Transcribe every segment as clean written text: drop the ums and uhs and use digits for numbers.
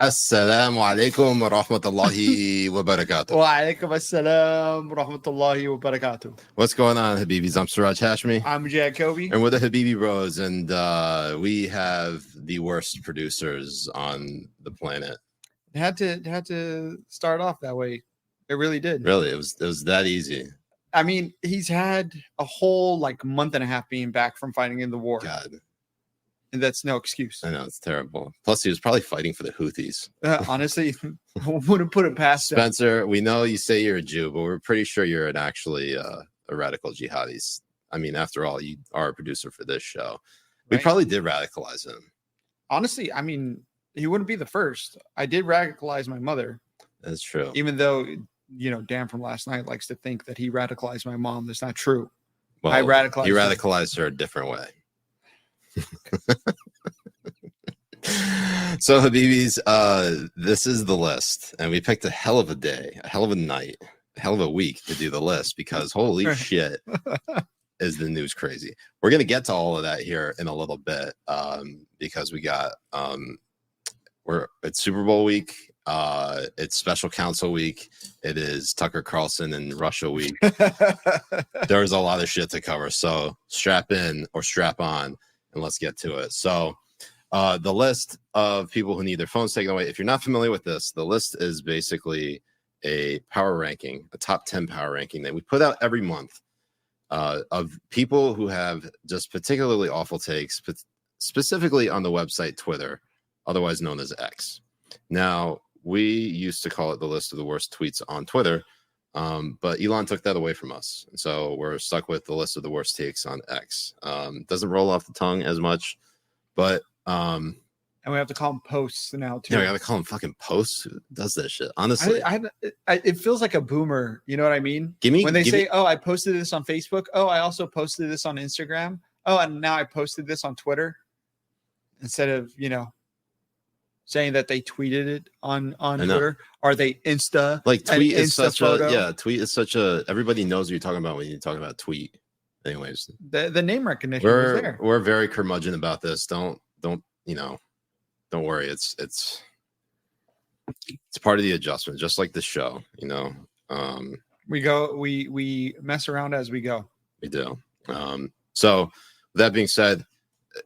Assalamu alaikum wa rahmatullahi wa barakatuh. Wa alaikum assalam wa rahmatullahi wa barakatuh. What's going on, Habibis? I'm Siraj Hashmi. I'm Jay Kobbe. And we're the Habibi Bros, and we have the worst producers on the planet. It had to start off that way. It really did. Really, it was that easy. I mean, he's had a whole month and a half being back from fighting in the war. God. And that's no excuse. I know, it's terrible. Plus, he was probably fighting for the Houthis. Honestly, wouldn't put it past Spencer, we know you say you're a Jew, but we're pretty sure you're actually a radical jihadist. I mean, after all, you are a producer for this show. We probably did radicalize him. Honestly, I mean, he wouldn't be the first. I did radicalize my mother. That's true. Even though, Dan from last night likes to think that he radicalized my mom. That's not true. Well, I radicalized you radicalized her a different way. So Habibis, this is the list, and we picked a hell of a day, a hell of a night, a hell of a week to do the list because holy shit is the news crazy. We're gonna get to all of that here in a little bit because we got it's Super Bowl week, it's special counsel week, it is Tucker Carlson and Russia week. There's a lot of shit to cover, so strap in or strap on and let's get to it. So the list of people who need their phones taken away. If you're not familiar with this, the list is basically a power ranking, a top 10 power ranking that we put out every month of people who have just particularly awful takes, but specifically on the website Twitter, otherwise known as X. Now, we used to call it the list of the worst tweets on Twitter, but Elon took that away from us. And so we're stuck with the list of the worst takes on X. Doesn't roll off the tongue as much, but and we have to call them posts now too. Yeah, we got to call them fucking posts. Who does this shit? Honestly, it feels like a boomer. You know what I mean? When they say, "Oh, I posted this on Facebook. Oh, I also posted this on Instagram. Oh, and now I posted this on Twitter," instead of saying that they tweeted it on Twitter, or they Insta. Like tweet is such a tweet is such a everybody knows what you're talking about when you're talking about tweet. Anyways, the name recognition is there. We're very curmudgeon about this. Don't worry. It's part of the adjustment, just like the show. We mess around as we go. We do. So with that being said,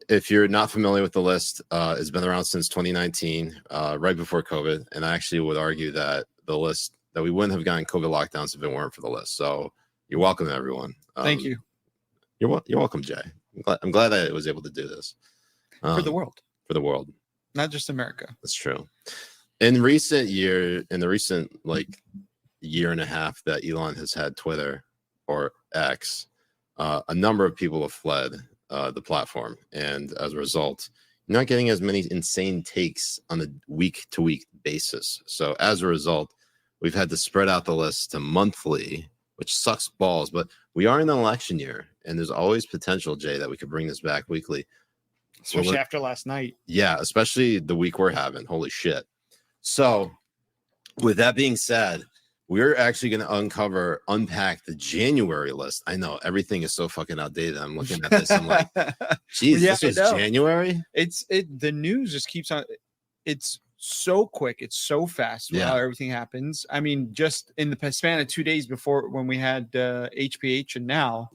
if you're not familiar with the list, it's been around since 2019, right before COVID. And I actually would argue that the list that we wouldn't have gotten COVID lockdowns if it weren't for the list. So you're welcome, everyone. Thank you. You're welcome, Jay. I'm glad I was able to do this for the world. For the world, not just America. That's true. In the recent year and a half that Elon has had Twitter or X, a number of people have fled the platform, and as a result, you're not getting as many insane takes on a week-to-week basis. So as a result, we've had to spread out the list to monthly, which sucks balls, but we are in an election year, and there's always potential, Jay, that we could bring this back weekly. Especially after last night. Yeah, especially the week we're having. Holy shit. So with that being said, we're actually going to unpack the January list. I know everything is so fucking outdated. I'm looking at this. I'm like, geez, this was January. The news just keeps on. It's so quick. It's so fast. How everything happens. I mean, just in the span of 2 days before when we had HPH and now,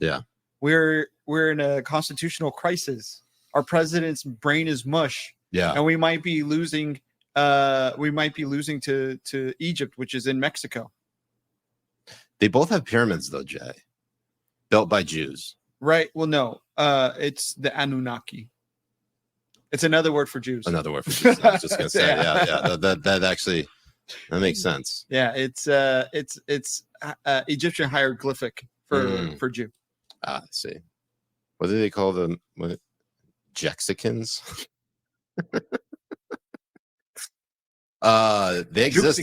we're in a constitutional crisis. Our president's brain is mush. Yeah. And we might be losing to Egypt, which is in Mexico. They both have pyramids though, Jay. Built by Jews. Right. Well, no. It's the Anunnaki. It's another word for Jews. Another word for Jews. I was just gonna say, yeah. That actually makes sense. Yeah, it's Egyptian hieroglyphic for Jew. I see. What do they call them? Jexicans? They exist.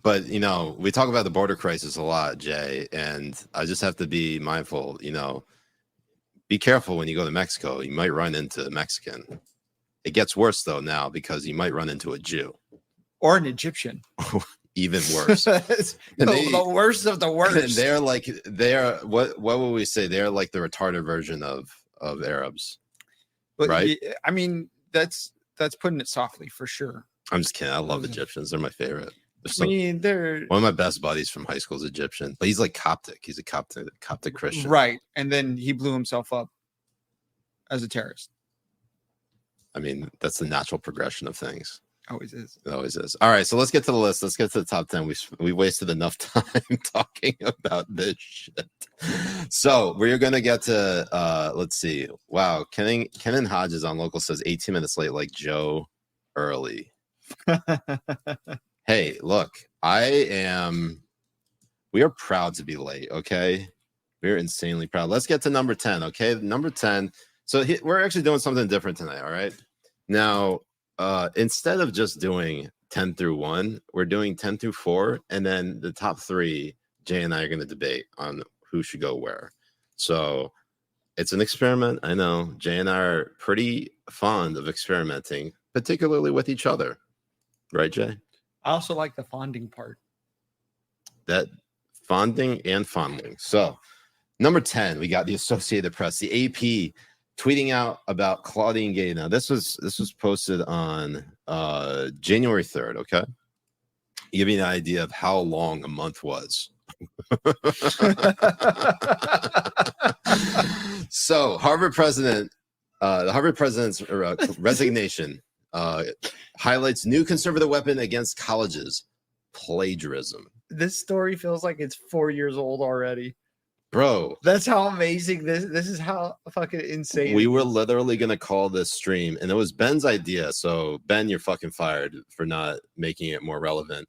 But we talk about the border crisis a lot, Jay, and I just have to be mindful. Be careful when you go to Mexico. You might run into a Mexican. It gets worse though now because you might run into a Jew or an Egyptian. Even worse. The worst of the worst. And they're what would we say? They're like the retarded version of Arabs. But, right? I mean, that's putting it softly for sure. I'm just kidding. I love Egyptians. They're my favorite. They're one of my best buddies from high school is Egyptian, but he's like Coptic. He's a Coptic Christian. Right. And then he blew himself up as a terrorist. I mean, that's the natural progression of things. Always is. It always is. All right, so let's get to the list. Let's get to the top 10. We wasted enough time talking about this shit. So we're gonna get to let's see. Wow, Kenan Hodges on local says 18 minutes late, like Joe early. Hey, look, we are proud to be late, okay? We're insanely proud. Let's get to number 10, okay? Number 10. So we're actually doing something different tonight, all right? Now, instead of just doing 10 through 1, we're doing 10 through 4, and then the top 3, Jay and I are going to debate on who should go where. So it's an experiment. I know Jay and I are pretty fond of experimenting, particularly with each other. Right, Jay? I also like the fonding part. That fonding and fondling. So number 10, we got the Associated Press, the AP, tweeting out about Claudine Gay. Now, this was posted on January 3rd, okay? Give you an idea of how long a month was. So, the Harvard president's resignation highlights new conservative weapon against colleges, plagiarism. This story feels like it's 4 years old already. Bro, that's how amazing this is. How fucking insane. We were literally gonna call this stream, and it was Ben's idea. So Ben, you're fucking fired for not making it more relevant.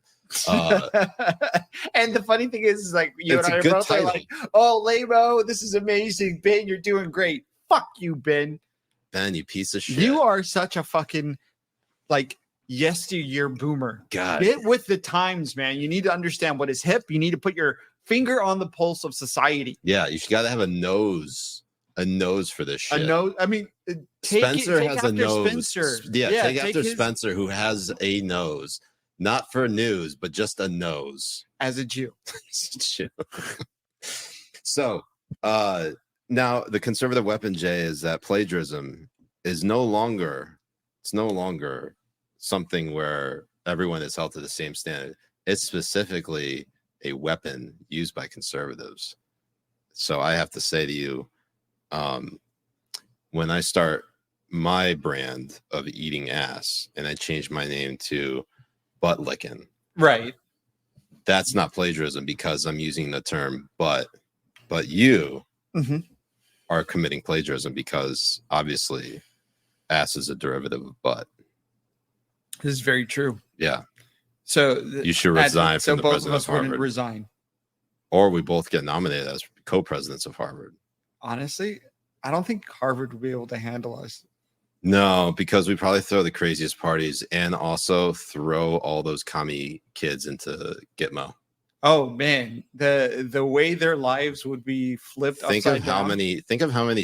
And the funny thing is like you and I are both like, "Oh, Lamo, this is amazing, Ben. You're doing great." Fuck you, Ben. Ben, you piece of shit. You are such a fucking like yesteryear boomer. God, get with the times, man. You need to understand what is hip. You need to put your finger on the pulse of society. Yeah, you got to have a nose for this shit. A nose. I mean, Spencer has a nose. Spencer. Take after Spencer, who has a nose, not for news, but just a nose. As a Jew. So, now the conservative weapon, Jay, is that plagiarism is no longer something where everyone is held to the same standard. It's specifically a weapon used by conservatives. So I have to say to you, when I start my brand of eating ass and I change my name to butt licking, right? That's not plagiarism because I'm using the term butt, but you are committing plagiarism because obviously ass is a derivative of butt. This is very true. Yeah. So you should resign from the president of Harvard. Wouldn't resign. Or we both get nominated as co-presidents of Harvard. Honestly, I don't think Harvard would be able to handle us. No, because we probably throw the craziest parties and also throw all those commie kids into Gitmo. Oh man, the way their lives would be flipped. Think of how many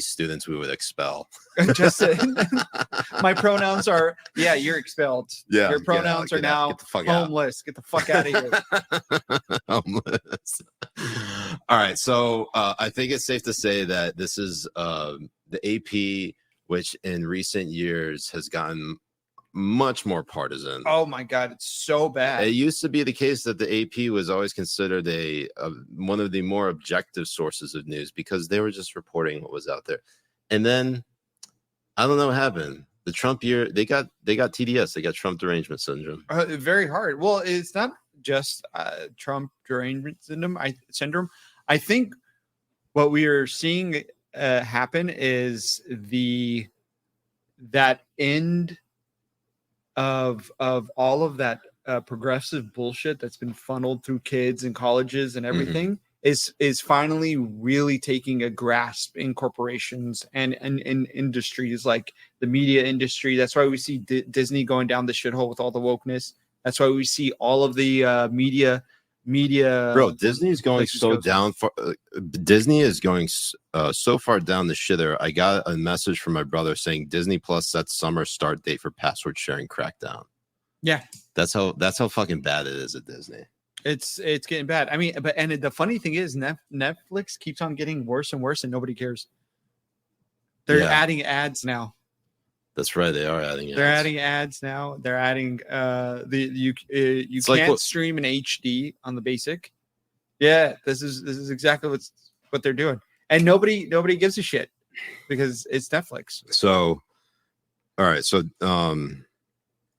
students we would expel. Just my pronouns are you're expelled. Yeah, your pronouns are now homeless. Get the fuck out of here. Homeless. All right, so I think it's safe to say that this is the AP, which in recent years has gotten much more partisan. Oh my god, it's so bad. It used to be the case that the AP was always considered one of the more objective sources of news because they were just reporting what was out there. And then I don't know what happened. The Trump year, they got TDS, they got Trump derangement syndrome. Very hard. Well, it's not just Trump derangement syndrome. I think what we are seeing happen is that end of all of that progressive bullshit that's been funneled through kids and colleges and everything is finally really taking a grasp in corporations and in industries like the media industry. That's why we see Disney going down the shithole with all the wokeness. That's why we see all of the media. Bro, Disney is going so down. Disney is going so far down the shitter. I got a message from my brother saying Disney Plus sets summer start date for password sharing crackdown. Yeah, that's how fucking bad it is at Disney. It's getting bad. I mean, and the funny thing is, Netflix keeps on getting worse and worse, and nobody cares. They're adding ads now. That's right. They are adding ads. They're adding ads now. They're adding you can't stream in HD on the basic. Yeah, this is exactly what they're doing. And nobody gives a shit because it's Netflix. So all right, so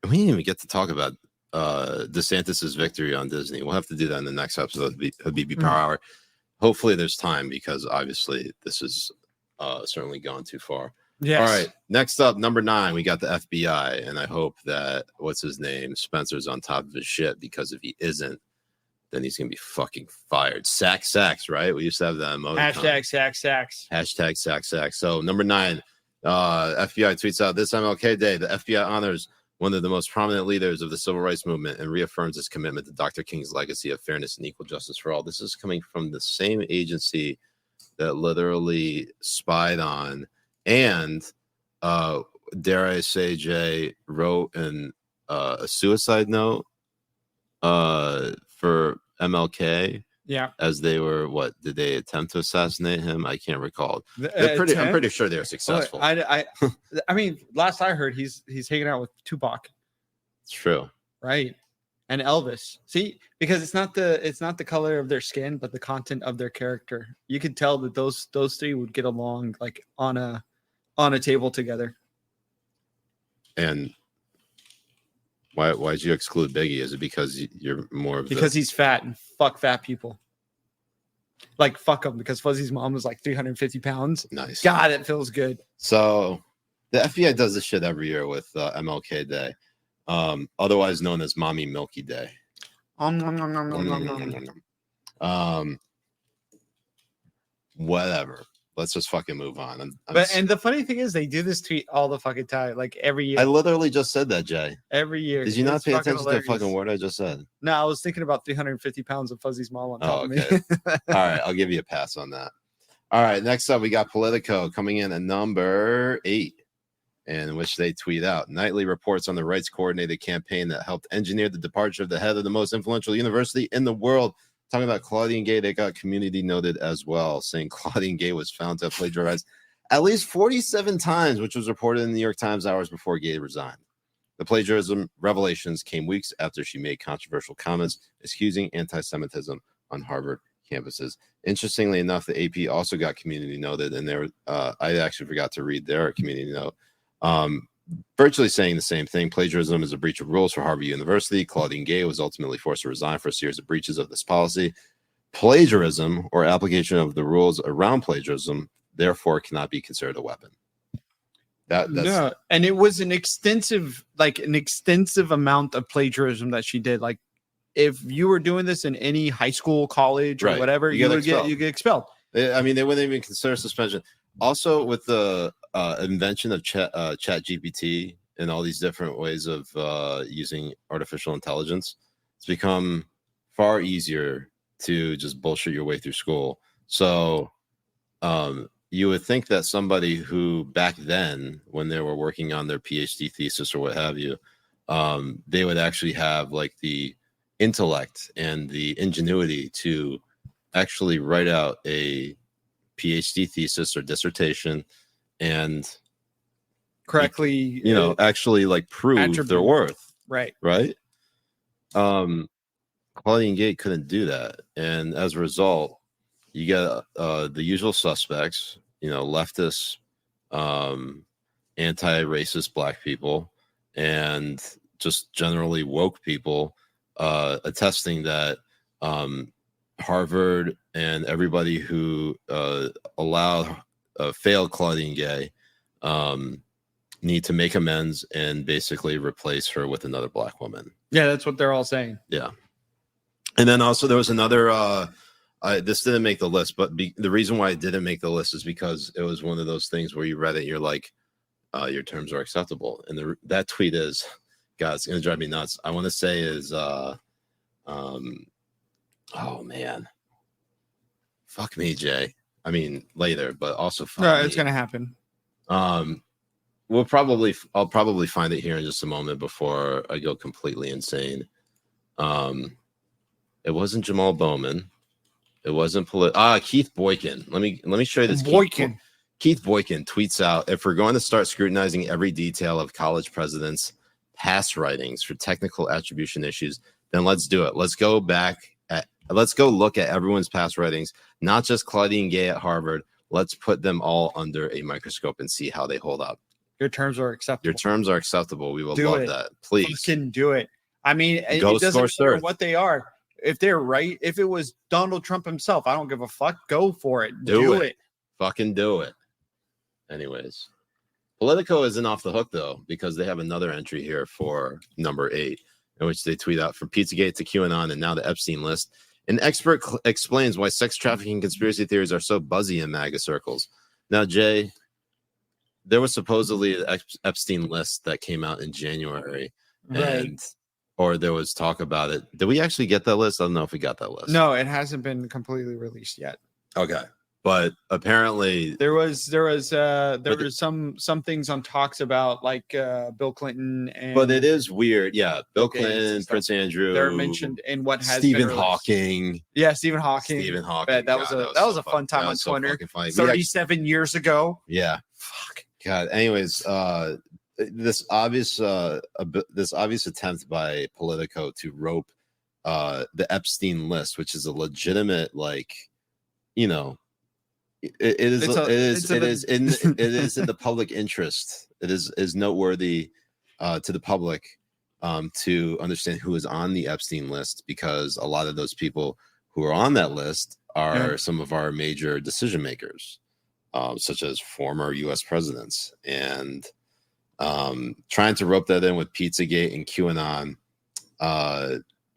we didn't even get to talk about DeSantis's victory on Disney. We'll have to do that in the next episode of Habibi Power Hour. Hopefully there's time because obviously this is certainly gone too far. Yes. All right. Next up, number 9, we got the FBI, and I hope that what's his name, Spencer's on top of his shit, because if he isn't, then he's gonna be fucking fired. Sacks, right? We used to have that emoticon. Hashtag sacks. Hashtag sacks. So number 9, FBI tweets out, this MLK Day, the FBI honors one of the most prominent leaders of the civil rights movement and reaffirms its commitment to Dr. King's legacy of fairness and equal justice for all. This is coming from the same agency that literally spied on and, dare I say, Jay, wrote a suicide note for MLK. Yeah. As they were, did they attempt to assassinate him? I can't recall. I'm pretty sure they were successful. I mean, last I heard, he's hanging out with Tupac. It's true. Right. And Elvis. See, because it's not the color of their skin, but the content of their character. You could tell that those three would get along like on a table together. And why'd you exclude Biggie? Is it because you're more of because he's fat and fuck fat people? Like fuck him because Fuzzy's mom was like 350 pounds. Nice. God, it feels good. So the FBI does this shit every year with MLK Day, otherwise known as Mommy Milky Day. Whatever. Let's just fucking move on. And the funny thing is, they do this tweet all the fucking time, like every year. I literally just said that, Jay. Every year. Did you not pay attention to the fucking word I just said? No, I was thinking about 350 pounds of Fuzzy's mom on top of me. All right, I'll give you a pass on that. All right, next up, we got Politico coming in at number 8, in which they tweet out nightly reports on the rights coordinated campaign that helped engineer the departure of the head of the most influential university in the world. Talking about Claudine Gay, they got community noted as well, saying Claudine Gay was found to have plagiarized at least 47 times, which was reported in the New York Times hours before Gay resigned. The plagiarism revelations came weeks after she made controversial comments excusing anti-Semitism on Harvard campuses. Interestingly enough, the AP also got community noted, and there I actually forgot to read their community note. Virtually saying the same thing. Plagiarism is a breach of rules for Harvard University. Claudine Gay was ultimately forced to resign for a series of breaches of this policy. Plagiarism or application of the rules around plagiarism, therefore, cannot be considered a weapon. No, and it was an extensive amount of plagiarism that she did. Like, if you were doing this in any high school, college, or whatever, you get expelled. I mean, they wouldn't even consider suspension. Also, with the invention of Chat GPT and all these different ways of using artificial intelligence, it's become far easier to just bullshit your way through school. So you would think that somebody who back then, when they were working on their PhD thesis or what have you, they would actually have like the intellect and the ingenuity to actually write out a PhD thesis or dissertation and correctly, actually like prove their worth. Right. Claudine Gay couldn't do that, and as a result, you get the usual suspects, leftists, anti-racist black people, and just generally woke people attesting that Harvard and everybody who failed Claudine Gay need to make amends and basically replace her with another black woman. Yeah, that's what they're all saying. Yeah. And then also there was another, this didn't make the list, but the reason why it didn't make the list is because it was one of those things where you read it, you're like, your terms are acceptable. And that tweet is, God, it's going to drive me nuts. I want to say is, oh man, fuck me, Jay. I mean, later, but also fuck me. It's going to happen. I'll probably find it here in just a moment before I go completely insane. It wasn't Jamal Bowman. It wasn't Keith Boykin. Let me show you this. Boykin. Keith Boykin tweets out, if we're going to start scrutinizing every detail of college presidents' past writings for technical attribution issues, then let's do it. Let's go look at everyone's past writings, not just Claudine Gay at Harvard. Let's put them all under a microscope and see how they hold up. Your terms are acceptable. Your terms are acceptable. We will love that. Please. Fucking do it. I mean, it doesn't matter what they are. If they're right, if it was Donald Trump himself, I don't give a fuck. Go for it. Do it. Fucking do it. Anyways, Politico isn't off the hook, though, because they have another entry here for number 8, in which they tweet out from Pizzagate to QAnon and now the Epstein list. An expert explains why sex trafficking conspiracy theories are so buzzy in MAGA circles. Now, Jay, there was supposedly an Epstein list that came out in January, or there was talk about it. Did we actually get that list? I don't know if we got that list. No, it hasn't been completely released yet. Okay. But apparently there was some things on talks about like Bill Clinton and but it is weird. Yeah, Bill Clinton, Prince Andrew. They're mentioned in what has Stephen Hawking. Yeah, Stephen Hawking. That was a fun time on Twitter. 37 years ago. Yeah. Fuck. God. Anyways, this obvious attempt by Politico to rope the Epstein list, which is a legitimate, like, you know, it is in the public interest. It is noteworthy to the public to understand who is on the Epstein list, because a lot of those people who are on that list are some of our major decision makers, such as former U.S. presidents, and trying to rope that in with Pizzagate and QAnon.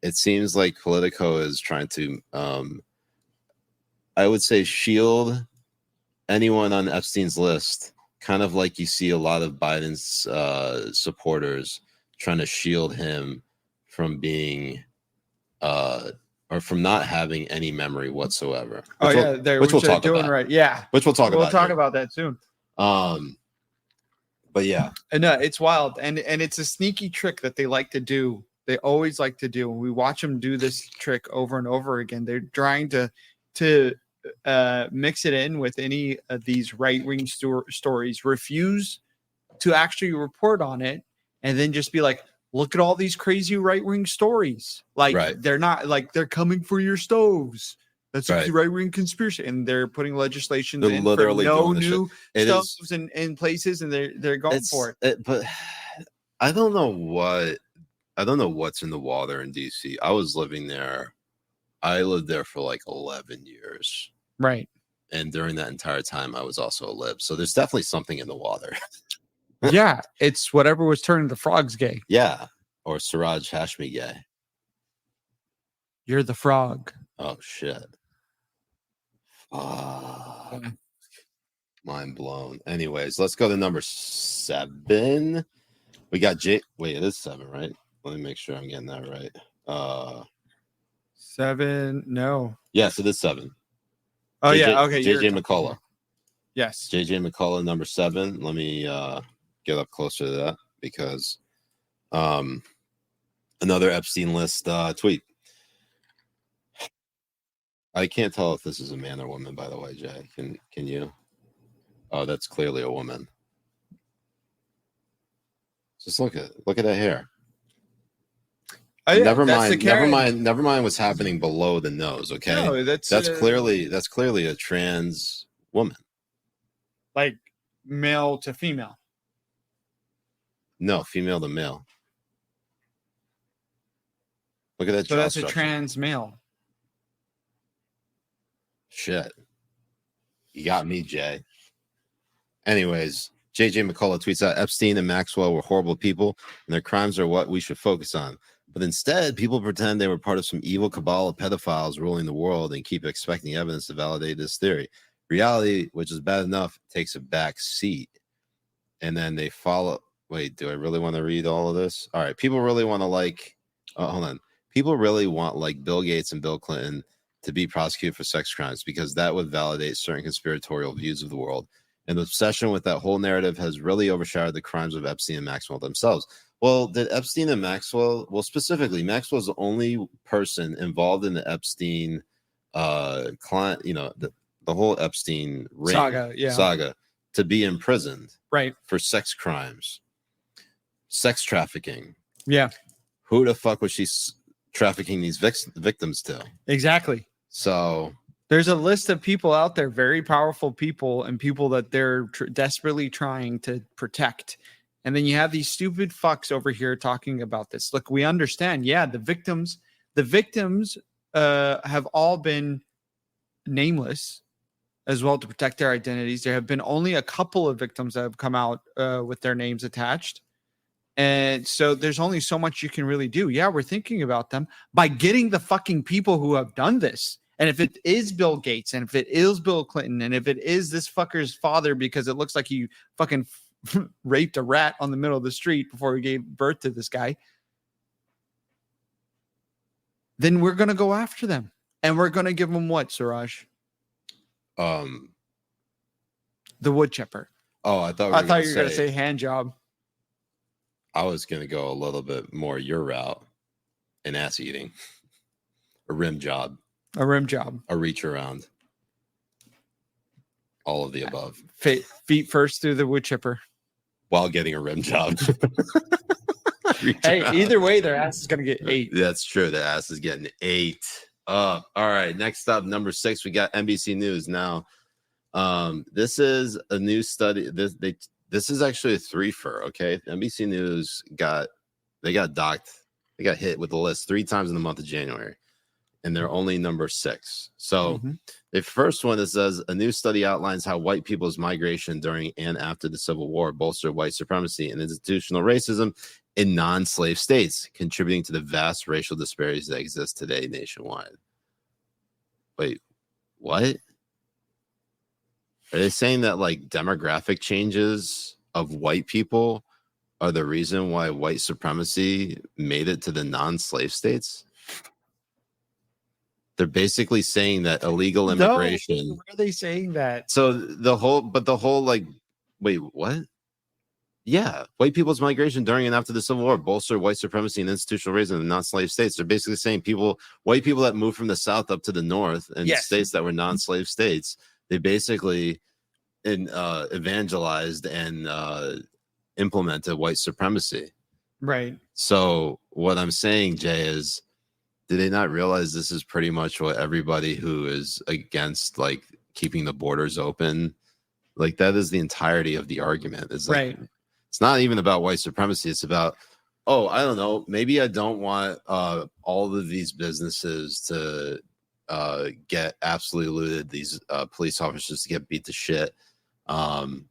It seems like Politico is trying to, I would say, shield anyone on Epstein's list, kind of like you see a lot of Biden's supporters trying to shield him from being or from not having any memory whatsoever. Which we'll talk about. Right. Yeah. Which we'll talk about. We'll talk about that soon. But yeah. And it's wild. And it's a sneaky trick that they like to do. They always like to do. We watch them do this trick over and over again. They're trying to mix it in with any of these right-wing stories, refuse to actually report on it, and then just be like, look at all these crazy right-wing stories. Like they're not like they're coming for your stoves. That's a right-wing conspiracy, and they're putting legislation in for no new stoves in places, and they're going for it. But I don't know what's in the water in DC. I was living there. I lived there for like 11 years. Right. And during that entire time, I was also a lib. So there's definitely something in the water. Yeah. It's whatever was turning the frogs gay. Yeah. Or Siraj Hashmi Jay. You're the frog. Oh, shit. Mind blown. Anyways, let's go to number 7. We got Jay. Wait, it is 7, right? Let me make sure I'm getting that right. 7. No. Yes, it is 7. Oh, yeah. Okay. JJ McCullough. Yes. JJ McCullough, number 7. Let me get up closer to that, because another Epstein list tweet. I can't tell if this is a man or woman, by the way, Jay. Can you? Oh, that's clearly a woman. Just look at that hair. Oh, yeah, never mind what's happening below the nose. Okay, no, that's clearly a trans woman, like male to female. No, female to male. Look at that. So that's structure. A trans male. Shit, you got me, Jay. Anyways, JJ McCullough tweets out, Epstein and Maxwell were horrible people, and their crimes are what we should focus on. But instead, people pretend they were part of some evil cabal of pedophiles ruling the world and keep expecting evidence to validate this theory. Reality, which is bad enough, takes a back seat. And then they follow. Wait, do I really want to read all of this? All right. People really want to hold on. People really want like Bill Gates and Bill Clinton to be prosecuted for sex crimes, because that would validate certain conspiratorial views of the world. And the obsession with that whole narrative has really overshadowed the crimes of Epstein and Maxwell themselves. Well, did Epstein and Maxwell, specifically, Maxwell's the only person involved in the Epstein client, the whole Epstein ring saga. to be imprisoned, right, for sex crimes, sex trafficking. Yeah. Who the fuck was she trafficking these victims to? Exactly. So there's a list of people out there, very powerful people and people that they're desperately trying to protect. And then you have these stupid fucks over here talking about this. Look, we understand. Yeah, the victims have all been nameless as well to protect their identities. There have been only a couple of victims that have come out with their names attached. And so there's only so much you can really do. Yeah, we're thinking about them by getting the fucking people who have done this. And if it is Bill Gates, and if it is Bill Clinton, and if it is this fucker's father, because it looks like he fucking raped a rat on the middle of the street before he gave birth to this guy, then we're going to go after them. And we're going to give them what, Siraj? The wood chipper. Oh, I thought you were going to say hand job. I was going to go a little bit more your route in ass eating. A rim job. A rim job. A reach around. All of the above. Feet first through the wood chipper. While getting a rim job. Hey, either way, their ass is going to get 8. That's true. The ass is getting 8. All right. Next up, number 6, we got NBC News. Now, this is a new study. This is actually a 3-fer, okay? NBC News got docked. They got hit with the list 3 times in the month of January, and they're only number 6. So the first one, it says, a new study outlines how white people's migration during and after the Civil War bolstered white supremacy and institutional racism in non-slave states, contributing to the vast racial disparities that exist today nationwide. Wait, what? Are they saying that like demographic changes of white people are the reason why white supremacy made it to the non-slave states? They're basically saying that illegal immigration. No, why are they saying that? So the whole like, wait, what? Yeah, white people's migration during and after the Civil War bolstered white supremacy and institutional racism in the non-slave states. They're basically saying white people that moved from the South up to the North and states that were non-slave states, they basically evangelized and implemented white supremacy. Right. So what I'm saying, Jay, is do they not realize this is pretty much what everybody who is against like keeping the borders open, like that is the entirety of the argument. Is like, right. It's not even about white supremacy. It's about, oh, I don't know, maybe I don't want all of these businesses to get absolutely looted, these police officers to get beat to shit. And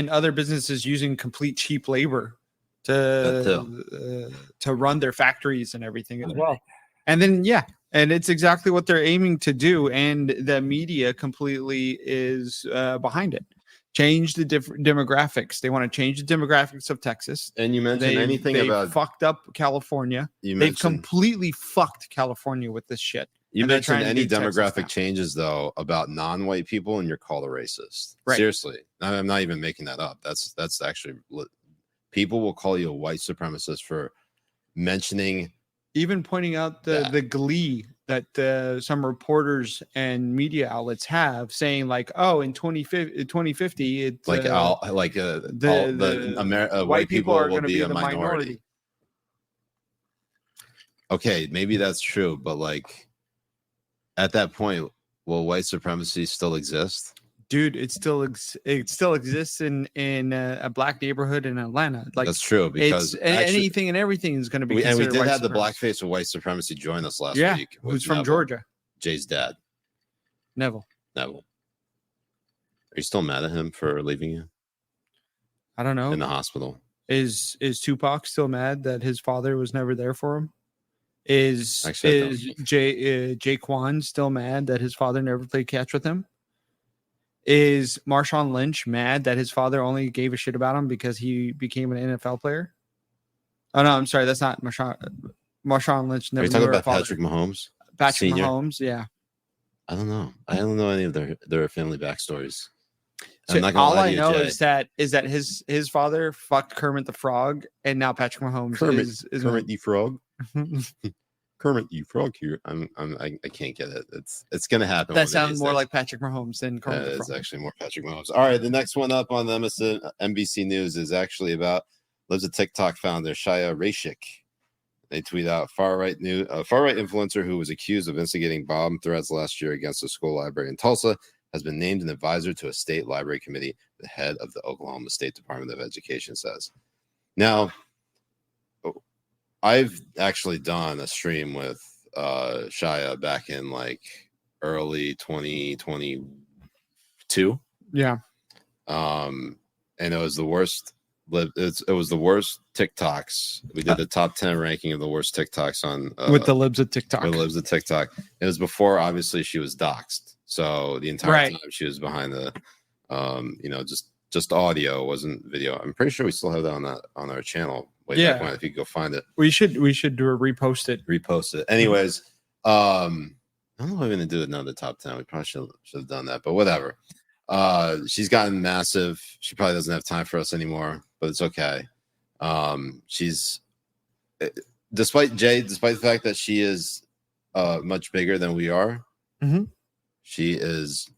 other businesses using complete cheap labor to run their factories and everything as well. And then, and it's exactly what they're aiming to do. And the media completely is behind it. Change the different demographics. They want to change the demographics of Texas. And you mentioned anything about fucked up California. They've completely fucked California with this shit. You mentioned any demographic changes though about non-white people, and you're called a racist. Right. Seriously, I'm not even making that up. That's actually, people will call you a white supremacist for mentioning, even pointing out the glee that some reporters and media outlets have, saying like, oh, in 2050, it's like white people are going to be a minority. Okay, maybe that's true, but like at that point, will white supremacy still exist? Dude, it still exists in a black neighborhood in Atlanta. Like that's true, because anything and everything is going to be. And we did have the blackface of white supremacy join us last week. Who's from Georgia? Jay's dad, Neville. Are you still mad at him for leaving you? I don't know. In the hospital. Is Tupac still mad that his father was never there for him? Is Jaquan still mad that his father never played catch with him? Is Marshawn Lynch mad that his father only gave a shit about him because he became an NFL player? Oh no, I'm sorry, that's not Marshawn Lynch. Never. Are you talking about Patrick Mahomes? Patrick Mahomes, yeah. I don't know. I don't know any of their family backstories. So all I know is that his father fucked Kermit the Frog, and now Patrick Mahomes is Kermit the Frog. Kermit, you frog here. I can't get it. It's gonna happen. That sounds more like Patrick Mahomes than Kermit the Frog. It's actually more Patrick Mahomes. All right, the next one up on the NBC News is actually about lives a TikTok founder Shia Rashik. They tweet out far-right influencer who was accused of instigating bomb threats last year against a school library in Tulsa has been named an advisor to a state library committee, the head of the Oklahoma State Department of Education says. Now, I've actually done a stream with Shia back in like early 2022. Yeah. And it was the worst. It was the worst TikToks. We did the top 10 ranking of the worst TikToks on with the libs of TikTok. With the libs of TikTok. It was before, obviously, she was doxxed. So the entire time she was behind the, just audio, wasn't video. I'm pretty sure we still have that on our channel. Back when, if you go find it, we should repost it. Repost it. Anyways, I don't know if we're gonna do another top 10. We probably should have done that, but whatever. She's gotten massive. She probably doesn't have time for us anymore, but it's okay. She's despite the fact that she is much bigger than we are, she is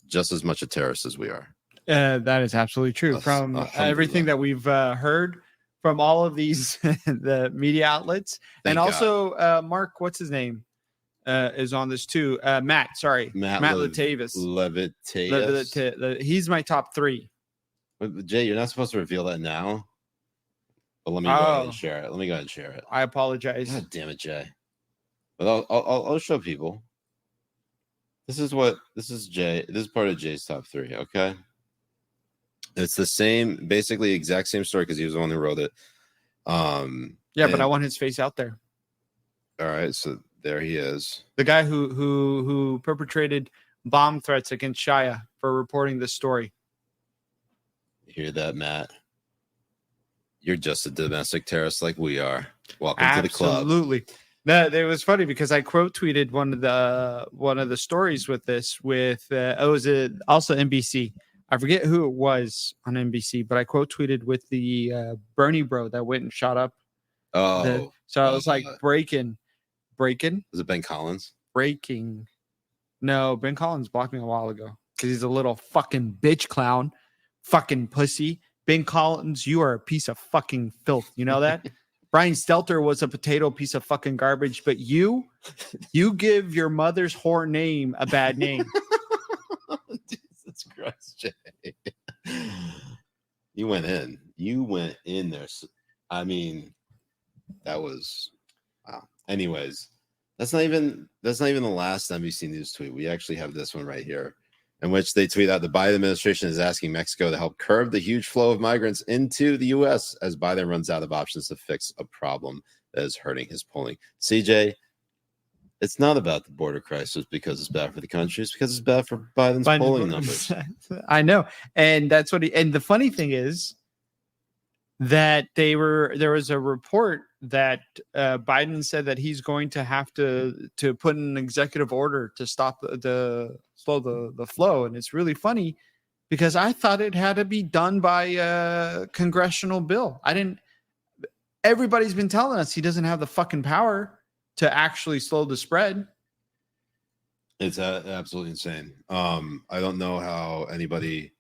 just as much a terrorist as we are. That is absolutely true. From everything that we've heard from all of these the media outlets, and also Mark, what's his name? Is on this too. Matt Latavis. He's my top 3. Jay, you're not supposed to reveal that now. But let me go ahead and share it. I apologize. God damn it, Jay. But I'll show people. This is Jay. This is part of Jay's top 3. Okay. It's the same, basically exact same story because he was the one who wrote it. But I want his face out there. All right, so there he is. The guy who perpetrated bomb threats against Shia for reporting this story. You hear that, Matt? You're just a domestic terrorist like we are. Welcome to the club. Absolutely. It was funny because I quote tweeted one of the stories with this was it also NBC. I forget who it was on NBC, but I quote tweeted with the Bernie bro that went and shot up. I was like breaking. Was it Ben Collins? Breaking. No, Ben Collins blocked me a while ago because he's a little fucking bitch clown, fucking pussy. Ben Collins, you are a piece of fucking filth. You know that? Brian Stelter was a potato piece of fucking garbage, but you give your mother's whore name a bad name. Jesus Christ, Jay. You went in there. I mean, that was wow. Anyways, that's not even the last NBC News tweet. We actually have this one right here, in which they tweet out the Biden administration is asking Mexico to help curb the huge flow of migrants into the U.S. as Biden runs out of options to fix a problem that is hurting his polling. CJ, it's not about the border crisis because it's bad for the country. It's because it's bad for Biden's polling numbers. I know. And that's what and the funny thing is that there was a report that Biden said that he's going to have to put an executive order to stop slow the flow. And it's really funny because I thought it had to be done by a congressional bill. Everybody's been telling us he doesn't have the fucking power to actually slow the spread. It's absolutely insane. I don't know how anybody.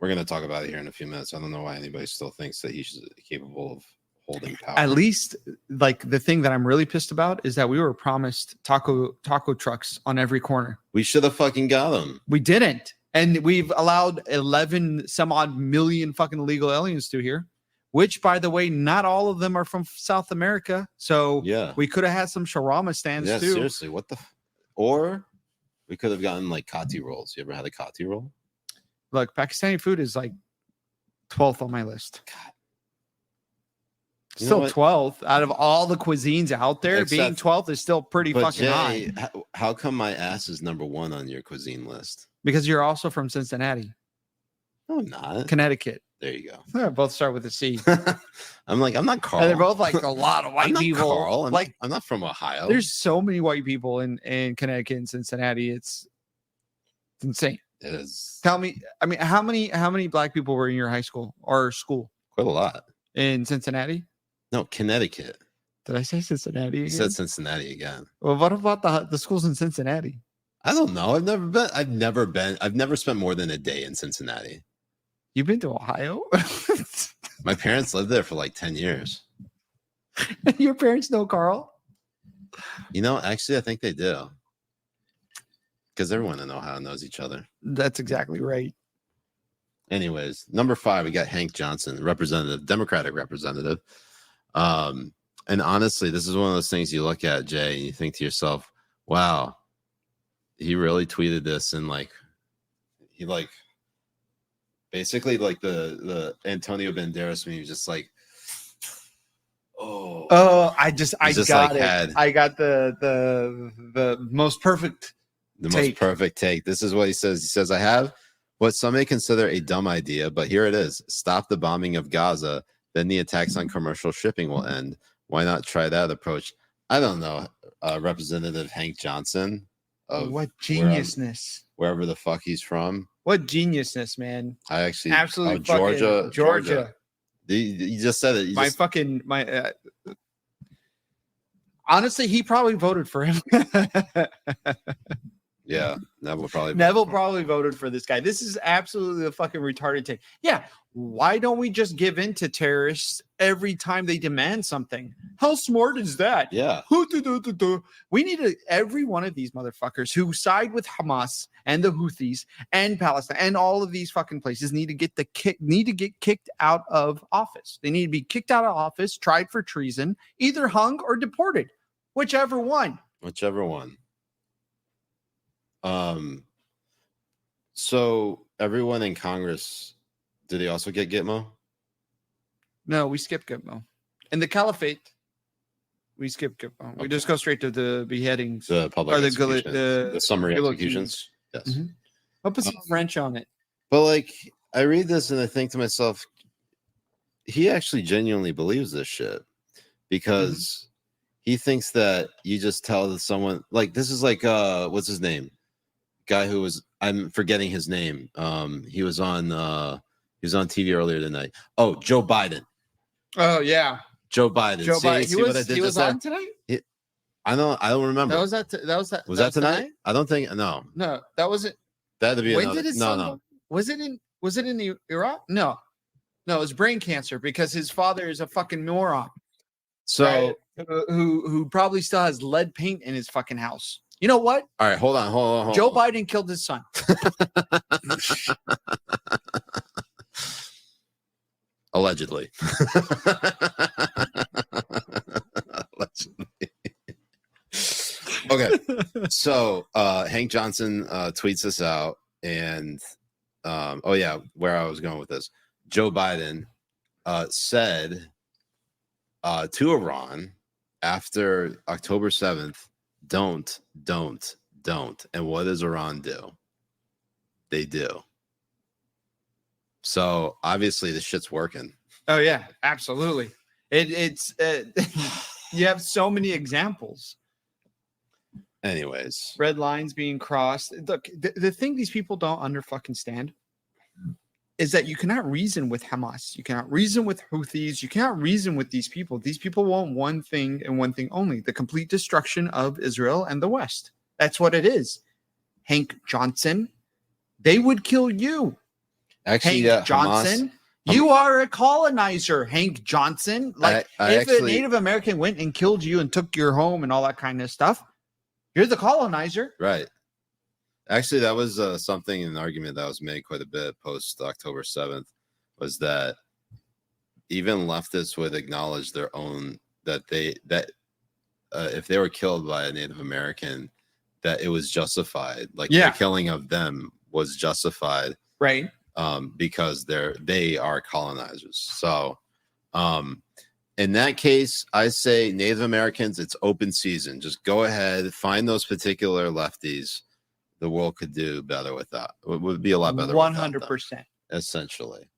We're going to talk about it here in a few minutes. I don't know why anybody still thinks that he's capable of holding power. At least, like, the thing that I'm really pissed about is that we were promised taco trucks on every corner. We should have fucking got them. We didn't. And we've allowed 11 some odd million fucking illegal aliens through here, which, by the way, not all of them are from South America. So yeah, we could have had some shawarma stands too. Seriously, or we could have gotten like kati rolls. You ever had a kati roll? Look, Pakistani food is like 12th on my list. God. Still 12th out of all the cuisines out there. Being 12th is still pretty fucking high. How come my ass is number 1 on your cuisine list? Because you're also from Cincinnati. No, I'm not. Connecticut. There you go. They both start with a C. I'm not Carl. And they're both like a lot of white people. Carl. I'm not from Ohio. There's so many white people in Connecticut and Cincinnati. It's insane. It is. Tell me, I mean, how many black people were in your high school or school? Quite a lot. In Cincinnati? No, Connecticut. Did I say Cincinnati? You said Cincinnati again. Well, what about the schools in Cincinnati? I don't know. I've never spent more than a day in Cincinnati. You've been to Ohio? My parents lived there for like 10 years. Your parents know Carl? Actually, I think they do. Because everyone in Ohio knows each other. That's exactly right. Anyways, number 5, we got Hank Johnson, representative, Democratic representative. And honestly, this is one of those things you look at, Jay, and you think to yourself, wow, he really tweeted this, and he basically like the Antonio Banderas meme, just like, I got it. I got the most perfect most perfect take. This is what he says. He says, I have what some may consider a dumb idea, but here it is. Stop the bombing of Gaza, then the attacks on commercial shipping will end. Why not try that approach? I don't know. Representative Hank Johnson. What geniusness. Wherever the fuck he's from. What geniusness, man. I actually absolutely Georgia. You just said it. Honestly, he probably voted for him. Yeah, Neville probably voted for this guy. This is absolutely a fucking retarded take. Yeah, why don't we just give in to terrorists every time they demand something? How smart is that? Yeah. We need every one of these motherfuckers who side with Hamas and the Houthis and Palestine and all of these fucking places need to get kicked out of office. They need to be kicked out of office, tried for treason, either hung or deported, whichever one. So everyone in Congress, did they also get Gitmo? No, we skipped Gitmo. In the Caliphate, we skipped Gitmo. Okay. We just go straight to the beheadings. The public executions, the summary executions. Yes. Mm-hmm. I'll put some French on it. But I read this and I think to myself, he actually genuinely believes this shit because he thinks that you just tell someone this is what's his name? Guy who was, I'm forgetting his name. He was on TV earlier tonight. Oh, Joe Biden. Oh yeah, Joe Biden. He was on tonight. I don't remember. Was that tonight? I don't think. No, that wasn't. That had to be. When did no. Was it in Iraq? No, it was brain cancer because his father is a fucking moron. So who probably still has lead paint in his fucking house. You know what? All right, hold on. Joe Biden killed his son. Allegedly. Okay. So Hank Johnson tweets this out, and where I was going with this. Joe Biden said to Iran after October 7th, don't. And what does Iran do? They do. So obviously this shit's working. Oh yeah, absolutely. It's you have so many examples. Anyways, red lines being crossed. Look, the thing these people don't stand is that you cannot reason with Hamas. You cannot reason with Houthis. You cannot reason with these people. These people want one thing and one thing only: the complete destruction of Israel and the West. That's what it is. Hank Johnson, they would kill you. Actually, Hank Johnson, you are a colonizer, Hank Johnson. If a Native American went and killed you and took your home and all that kind of stuff, you're the colonizer. Right. Actually, that was something, an argument that was made quite a bit post October 7th, was that even leftists would acknowledge their own, that if they were killed by a Native American, that it was justified. The killing of them was justified. Right. Because they are colonizers. So in that case, I say Native Americans, it's open season. Just go ahead, find those particular lefties. The world could do better with that. It would be a lot better. 100%. Essentially.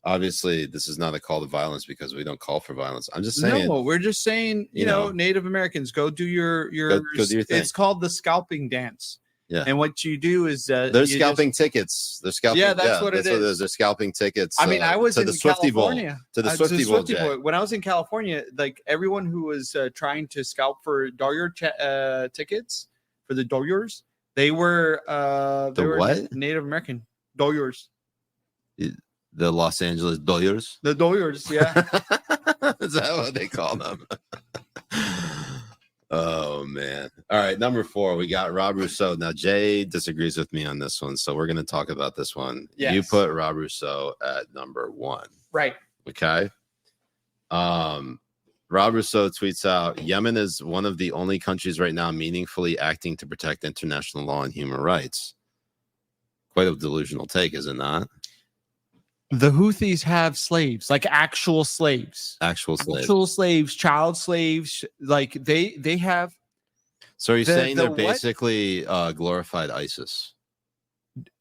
Obviously, this is not a call to violence because we don't call for violence. I'm just saying. No, we're just saying, you know, Native Americans, go do your go do your thing. It's called the scalping dance. Yeah. And what you do is they're scalping tickets. They're scalping. Yeah, that's what it is. They're scalping tickets. I mean, I was in the Swiftie Bowl. To the Swiftie Bowl. When I was in California, like everyone who was trying to scalp for dollar tickets for the dollars, they were what? Native American dollars. The Los Angeles dollars. The dollars, yeah. Is that what they call them? Oh man. All right, number 4, we got Rob Rousseau. Now Jay disagrees with me on this one, so we're going to talk about this one. Yes. You put Rob Rousseau at number 1. Right. Okay. Rob Rousseau tweets out, Yemen is one of the only countries right now meaningfully acting to protect international law and human rights. Quite a delusional take, is it not? The Houthis have slaves, like actual slaves, child slaves. Like they have. So are you saying they're basically glorified ISIS?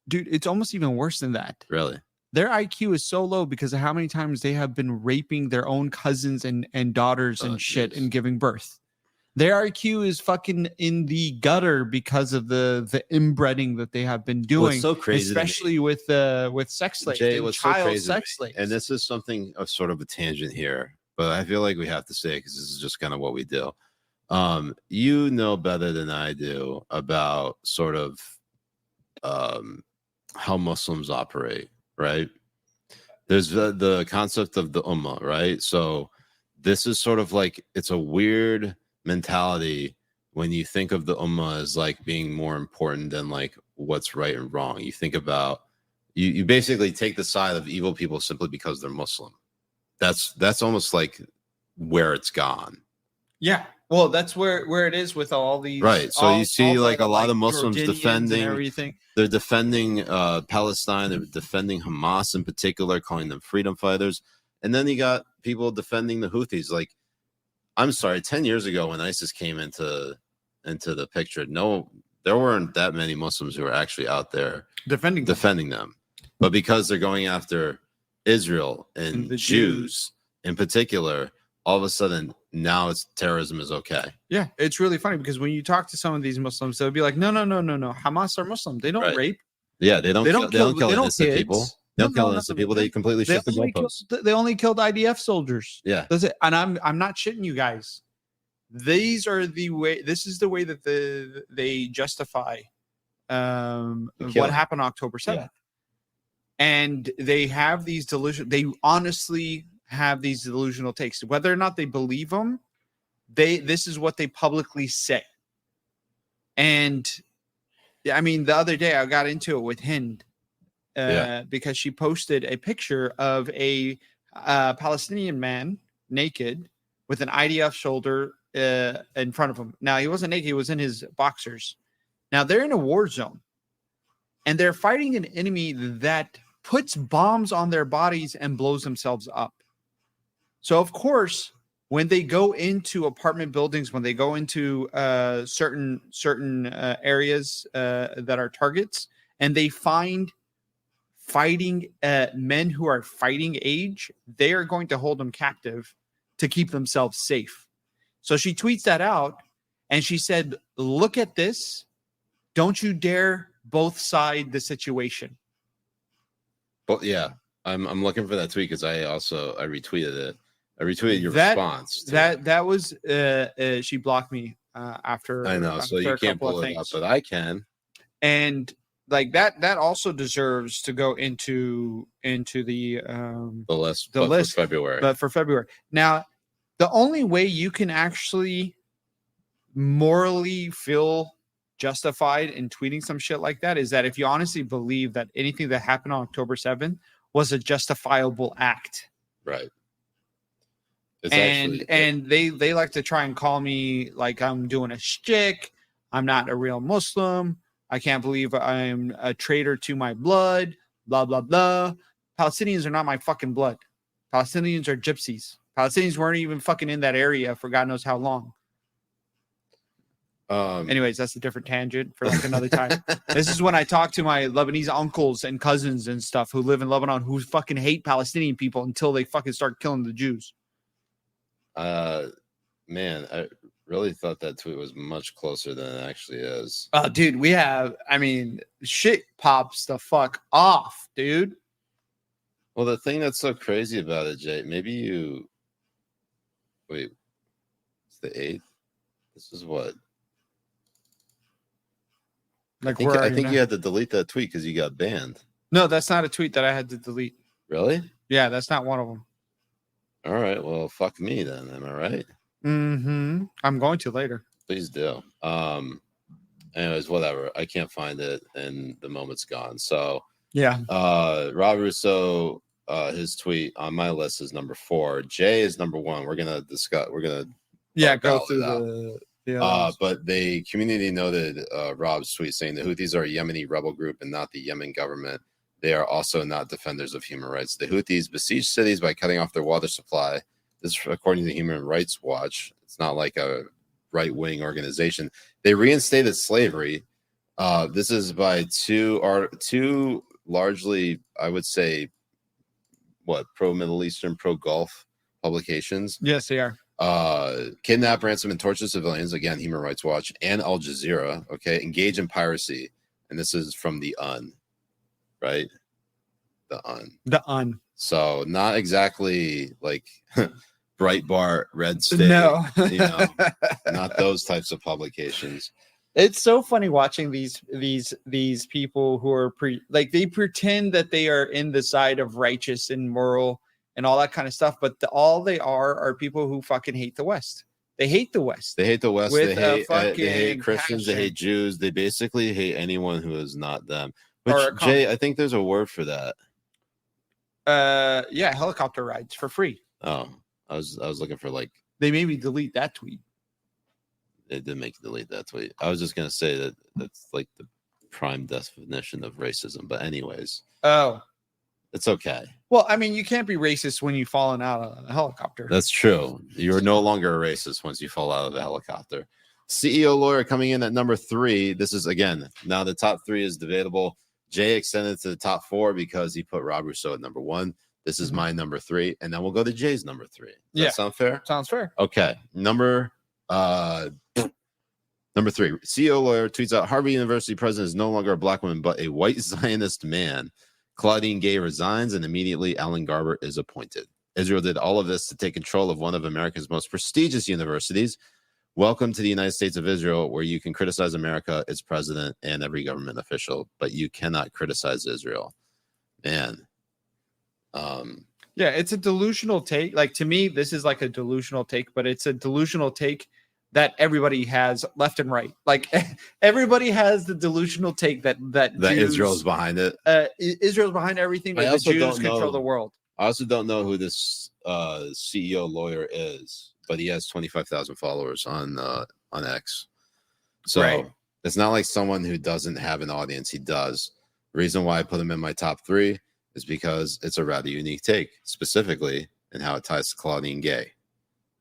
Dude, it's almost even worse than that. Really? Their IQ is so low because of how many times they have been raping their own cousins and daughters and shit and giving birth. Their IQ is fucking in the gutter because of the inbreeding that they have been doing. So crazy, especially with sex slaves, Jay, and child sex slaves. And this is something of sort of a tangent here, but I feel like we have to say it because this is just kind of what we do. You know better than I do about sort of how Muslims operate, right? There's the concept of the ummah, right? So this is sort of like, it's a weird mentality when you think of the ummah as like being more important than like what's right and wrong. You think about you basically take the side of evil people simply because they're Muslim. That's almost like where it's gone. Yeah, well, that's where it is with all these, right? So you see like a lot of Muslims Jordanians defending everything. They're defending Palestine. They're defending Hamas in particular, calling them freedom fighters. And then you got people defending the Houthis. Like, I'm sorry, 10 years ago when ISIS came into the picture, there weren't that many Muslims who were actually out there defending them. But because they're going after Israel and the Jews in particular, all of a sudden now terrorism is okay. Yeah, it's really funny because when you talk to some of these Muslims, they'll be like, no. Hamas are Muslim. They don't rape. Yeah, they don't kill innocent people. They don't kill innocent people. They completely shift the goalposts. They only killed IDF soldiers. Yeah, that's it. And I'm not shitting you guys. These are the way. This is the way that they justify what happened on October 7th. Yeah. And they have these delusion. They honestly have these delusional takes. Whether or not they believe them, this is what they publicly say. And I mean, the other day I got into it with Hind. Because she posted a picture of a Palestinian man naked with an IDF shoulder in front of him. Now, he wasn't naked. He was in his boxers. Now, they're in a war zone. And they're fighting an enemy that puts bombs on their bodies and blows themselves up. So, of course, when they go into apartment buildings, when they go into certain areas that are targets, and they find fighting men who are fighting age, they are going to hold them captive to keep themselves safe. So she tweets that out and she said, look at this. Don't you dare both side the situation. But yeah, I'm looking for that tweet because I retweeted it. I retweeted your response. That was she blocked me after. I know, so you can't pull it up, but I can. And like that also deserves to go into the list for February. But for February. Now, the only way you can actually morally feel justified in tweeting some shit like that is that if you honestly believe that anything that happened on October 7th was a justifiable act. Right. And they like to try and call me like I'm doing a shtick. I'm not a real Muslim. I can't believe I'm a traitor to my blood, blah, blah, blah. Palestinians are not my fucking blood. Palestinians are gypsies. Palestinians weren't even fucking in that area for God knows how long. Anyways, that's a different tangent for like another time. This is when I talk to my Lebanese uncles and cousins and stuff who live in Lebanon who fucking hate Palestinian people until they fucking start killing the Jews. Man, really thought that tweet was much closer than it actually is. Oh, dude, shit pops the fuck off, dude. Well, the thing that's so crazy about it, Jay, maybe you wait. It's the 8th. This is what. Like, I think you had to delete that tweet because you got banned. No, that's not a tweet that I had to delete. Really? Yeah, that's not one of them. All right. Well, fuck me then. Am I right? Mm-hmm. I'm going to later. Please do. Anyways, whatever. I can't find it, and the moment's gone. So yeah. Rob Russo, his tweet on my list is number 4. Jay is number 1. We're gonna discuss. We're gonna go through the. But the community noted Rob's tweet saying the Houthis are a Yemeni rebel group and not the Yemen government. They are also not defenders of human rights. The Houthis besiege cities by cutting off their water supply. This is according to Human Rights Watch. It's not like a right-wing organization. They reinstated slavery. This is by two largely, I would say, pro-Middle Eastern, pro-Gulf publications. Yes, they are. Kidnap, ransom, and torture civilians. Again, Human Rights Watch and Al Jazeera. Okay, engage in piracy. And this is from the UN. Right? The UN. So not exactly like Breitbart, Red State. No. Not those types of publications. It's so funny watching these people who are they pretend that they are in the side of righteous and moral and all that kind of stuff, but all they are people who fucking hate the West. They hate the West. They hate the West. They hate Christians. Passion. They hate Jews. They basically hate anyone who is not them. Which, Jay, I think there's a word for that. Yeah, helicopter rides for free. Oh, I was looking for like. They made me delete that tweet. They did make you delete that tweet. I was just gonna say that that's like the prime definition of racism. But anyways. Oh. It's okay. Well, I mean, you can't be racist when you've fallen out of a helicopter. That's true. You're no longer a racist once you fall out of a helicopter. CEO lawyer coming in at number 3. This is, again, now the top 3 is debatable. Jay extended to the top 4 because he put Rob Rousseau at number 1. This is my number 3. And then we'll go to Jay's number 3. Does that sound fair? Sounds fair. Okay. Number 3. CEO lawyer tweets out Harvard University president is no longer a black woman, but a white Zionist man. Claudine Gay resigns, and immediately Alan Garber is appointed. Israel did all of this to take control of one of America's most prestigious universities. Welcome to the United States of Israel, where you can criticize America, its president, and every government official, but you cannot criticize Israel. Man. Yeah, it's a delusional take. Like, to me, this is like a delusional take, but it's a delusional take that everybody has left and right. Like, everybody has the delusional take that Israel's behind it. Israel's behind everything, but the Jews control the world. I also don't know who this CEO lawyer is, but he has 25,000 followers on X. So It's not like someone who doesn't have an audience. He does. The reason why I put him in my top 3 is because it's a rather unique take, specifically in how it ties to Claudine Gay,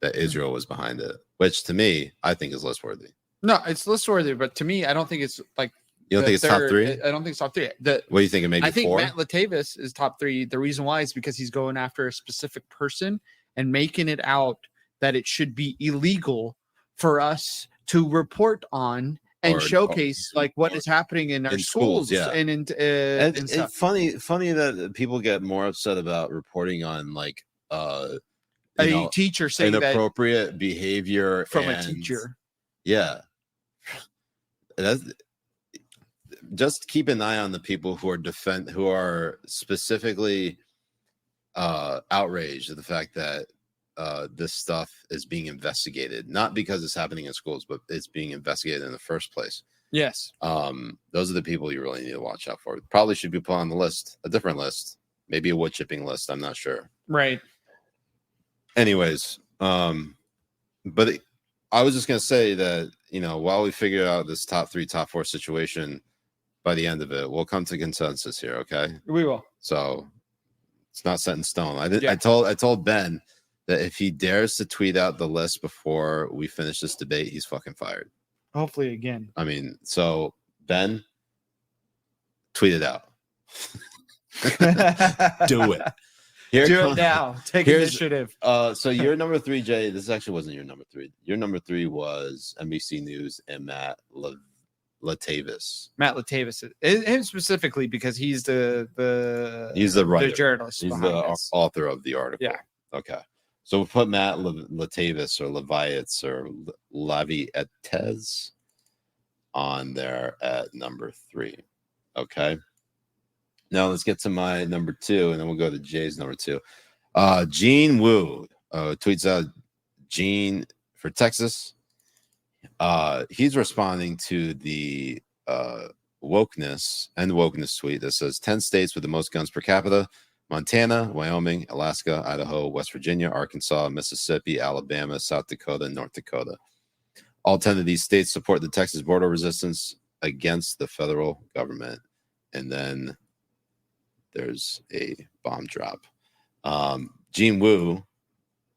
that Israel was behind it, which to me, I think is list worthy. No, it's list worthy, but to me, I don't think it's like. You don't think it's top 3? I don't think it's top 3. What do you think? Maybe 4? I think Matt Latavis is top 3. The reason why is because he's going after a specific person and making it out that it should be illegal for us to report on and showcase like what is happening in our schools. And it's funny that people get more upset about reporting on like a teacher saying inappropriate behavior from a teacher. Yeah. Just keep an eye on the people who are specifically outraged at the fact that this stuff is being investigated, not because it's happening in schools, but it's being investigated in the first place. Yes. Those are the people you really need to watch out for. Probably should be put on the list, a different list, maybe a wood chipping list. I'm not sure. Right. Anyways, but I was just going to say that, while we figure out this top 3, top 4 situation, by the end of it, we'll come to consensus here. Okay. We will. So it's not set in stone. I told Ben that if he dares to tweet out the list before we finish this debate, he's fucking fired. Hopefully again. I mean, so Ben, tweet it out. Do it. Do it now. Take initiative. So your number 3, Jay. This actually wasn't your number 3. Your number 3 was NBC News and Matt Latavis. Matt Latavis, him specifically because he's the writer, the journalist. He's the author of the article. Yeah. Okay. So we'll put Matt Latavis or Leviatz or Lavietes on there at number 3. Okay. Now let's get to my number 2, and then we'll go to Jay's number 2. Gene Wu tweets out Gene for Texas. He's responding to the wokeness tweet that says 10 states with the most guns per capita: Montana, Wyoming, Alaska, Idaho, West Virginia, Arkansas, Mississippi, Alabama, South Dakota, and North Dakota. All 10 of these states support the Texas border resistance against the federal government. And then there's a bomb drop. Gene Wu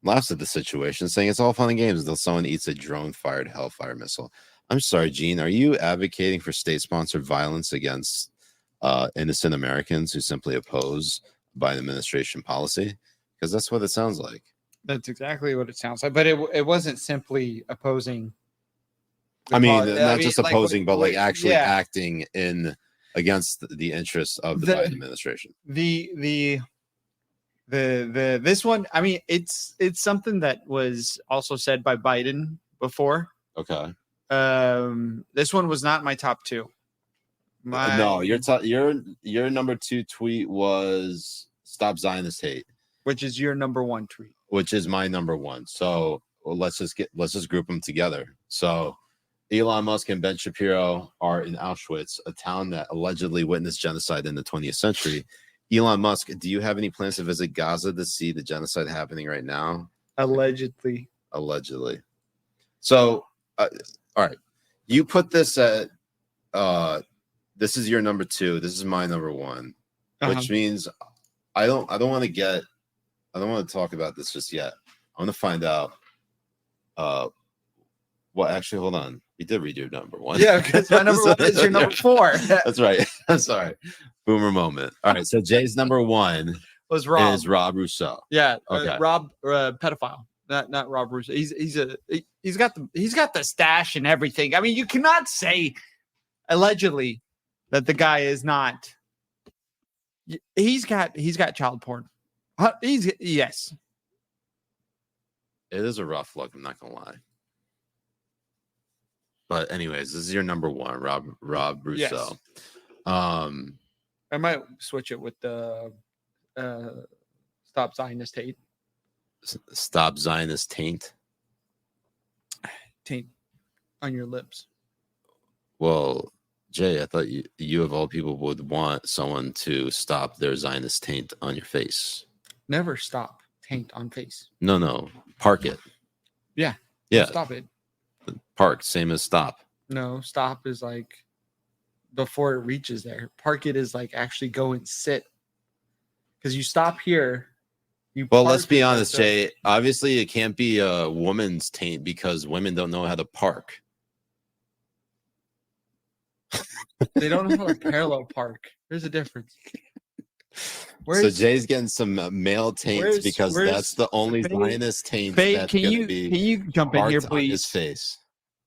laughs at the situation, saying it's all fun and games until someone eats a drone-fired Hellfire missile. I'm sorry, Gene. Are you advocating for state-sponsored violence against innocent Americans who simply oppose Biden administration policy? Because that's what it sounds like. That's exactly what it sounds like. But it wasn't simply opposing. Not just opposing, but like actually acting in against the interests of the Biden administration. This one, I mean, it's something that was also said by Biden before. Okay. This one was not my top 2. No, your number 2 tweet was "Stop Zionist Hate," which is your number 1 tweet, which is my number 1. So let's just group them together. So Elon Musk and Ben Shapiro are in Auschwitz, a town that allegedly witnessed genocide in the 20th century. Elon Musk, do you have any plans to visit Gaza to see the genocide happening right now? Allegedly. So, all right. You put this at, this is your number 2. This is my number 1, which means I don't want to talk about this just yet. I want to find out, actually, hold on. You did read your number 1. Yeah, because my number 1 is your number 4. That's right. I'm sorry. Boomer moment. All right. So Jay's number 1 was Rob. Is Rob Rousseau. Yeah. Okay. Rob, pedophile. Not Rob Rousseau. He's got the stash and everything. I mean, you cannot say allegedly that the guy is not. He's got child porn. Yes. It is a rough look. I'm not gonna lie. But anyways, this is your number 1, Rob Rousseau. Yes. I might switch it with the Stop Zionist Hate. Stop Zionist Taint. Taint on your lips. Well, Jay, I thought you of all people would want someone to stop their Zionist taint on your face. Never stop taint on face. No. Park it. Yeah. Stop it. Park, same as stop. No, stop is like before it reaches there. Park it is like actually go and sit. Because you stop here. Well, let's be honest, Jay. Obviously, it can't be a woman's taint because women don't know how to park. They don't know how to parallel park. There's a difference. So Jay's getting some male taints because that's the only Zionist taint that's going to be. Can you jump in here, please? His face.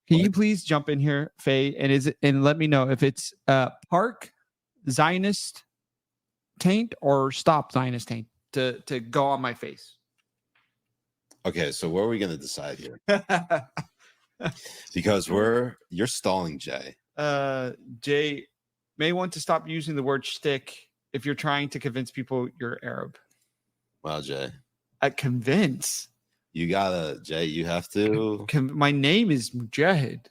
Can you please jump in here, Faye, and let me know if it's park Zionist taint or stop Zionist taint to go on my face. Okay, so what are we going to decide here? Because you're stalling, Jay. Jay may want to stop using the word shtick if you're trying to convince people you're Arab. Wow, Jay. Convince. You gotta, Jay, you have to. My name is Mujahid.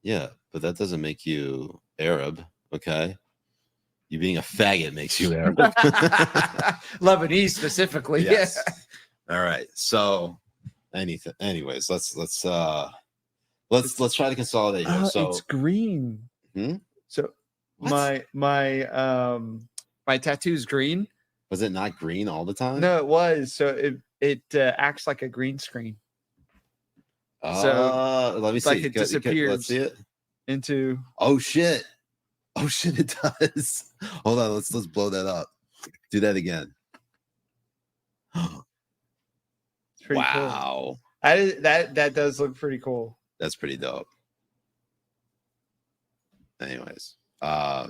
Yeah, but that doesn't make you Arab, okay? You being a faggot makes you Arab. Lebanese specifically. Yes. Yeah. All right. So anyways, let's try to consolidate here. So it's green. So what? my tattoo is green. Was it not green all the time? No, it was. So it acts like a green screen. So let me see. Like it disappears. Let's see it. Into. Oh shit! It does. Hold on. Let's blow that up. Do that again. It's pretty cool. That does look pretty cool. That's pretty dope. Anyways, oh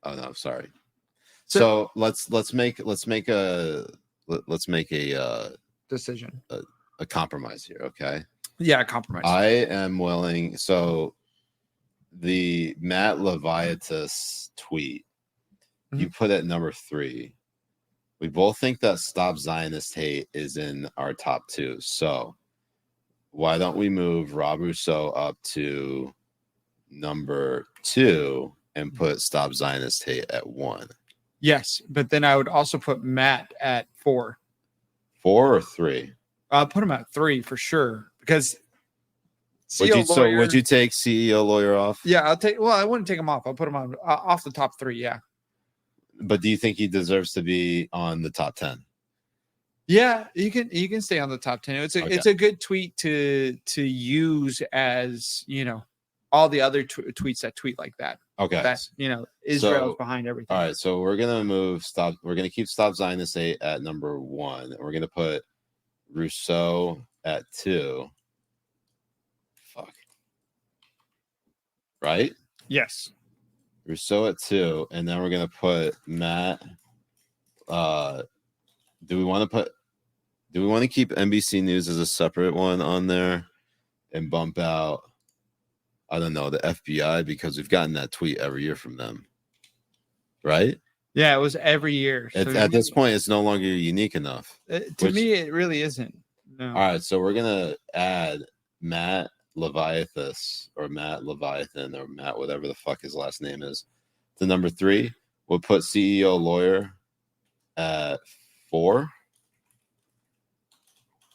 no, sorry. So let's make a decision, a compromise here, okay? Yeah, compromise. I am willing. So the Matt Leviatus tweet, you put at number 3. We both think that Stop Zionist Hate is in our top 2. So why don't we move Rob Rousseau up to number 2 and put Stop Zionist Hate at 1? Yes, but then I would also put Matt at 4. 4 or 3? I'll put him at 3 for sure because. Would you take CEO lawyer off? Yeah, I'll take. Well, I wouldn't take him off. I'll put him on off the top 3. Yeah. But do you think he deserves to be on the top 10? Yeah, you can stay on the top 10. It's a good tweet to use as all the other tweets that tweet like that. Okay, that Israel's behind everything. All right, so we're gonna keep Stop Zionist Hate at number 1, and we're gonna put Rousseau at 2. Fuck. Right? Yes. Rousseau at 2, and then we're gonna put Matt. Do we want to keep NBC News as a separate one on there and bump out, I don't know, the FBI, because we've gotten that tweet every year from them, right? Yeah, it was every year. At this point, it's no longer unique enough. To me, it really isn't. No. All right, so we're gonna add Matt Leviathus or Matt Leviathan or Matt whatever the fuck his last name is to number 3. We'll put CEO lawyer at 4,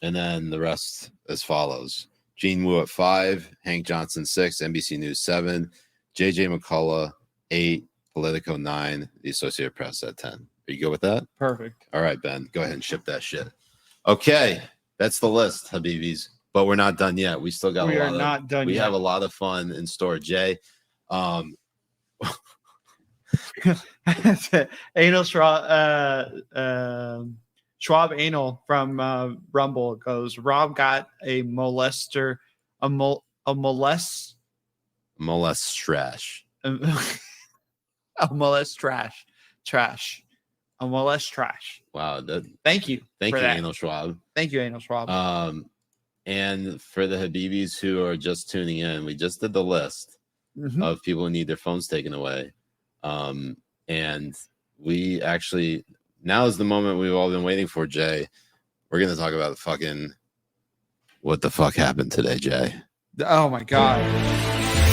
and then the rest as follows: Gene Wu at 5, Hank Johnson 6, NBC News 7, JJ McCullough 8, Politico 9, the Associated Press at 10. Are you good with that? Perfect. All right, Ben, go ahead and ship that shit. Okay, that's the list, Habibis. But we're not done yet. We still got. We have a lot of fun in store, Jay. Anal Schwab Anal from Rumble goes, Rob got a molester, a molest trash. A molest trash. A molest trash. Wow. Thank you. Thank you, Anal Schwab. Thank you, Anal Schwab. And for the Habibis who are just tuning in, we just did the list of people who need their phones taken away. And we actually, now is the moment we've all been waiting for, Jay. We're going to talk about what the fuck happened today, Jay. Oh my God.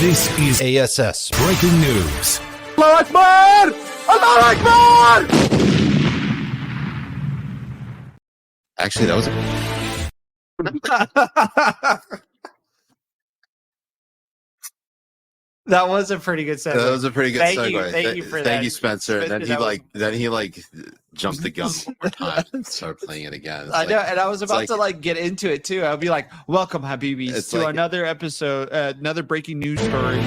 This is ASS Breaking News. Allahu Akbar! Allahu Akbar! Actually, that was That was a pretty good segue. That was a pretty good segue. Thank you for that. Thank you, Spencer. And then he jumped the gun one more time and started playing it again. I know, and I was about to get into it too. I'll be like, "Welcome, Habibis, to another episode, another breaking news story."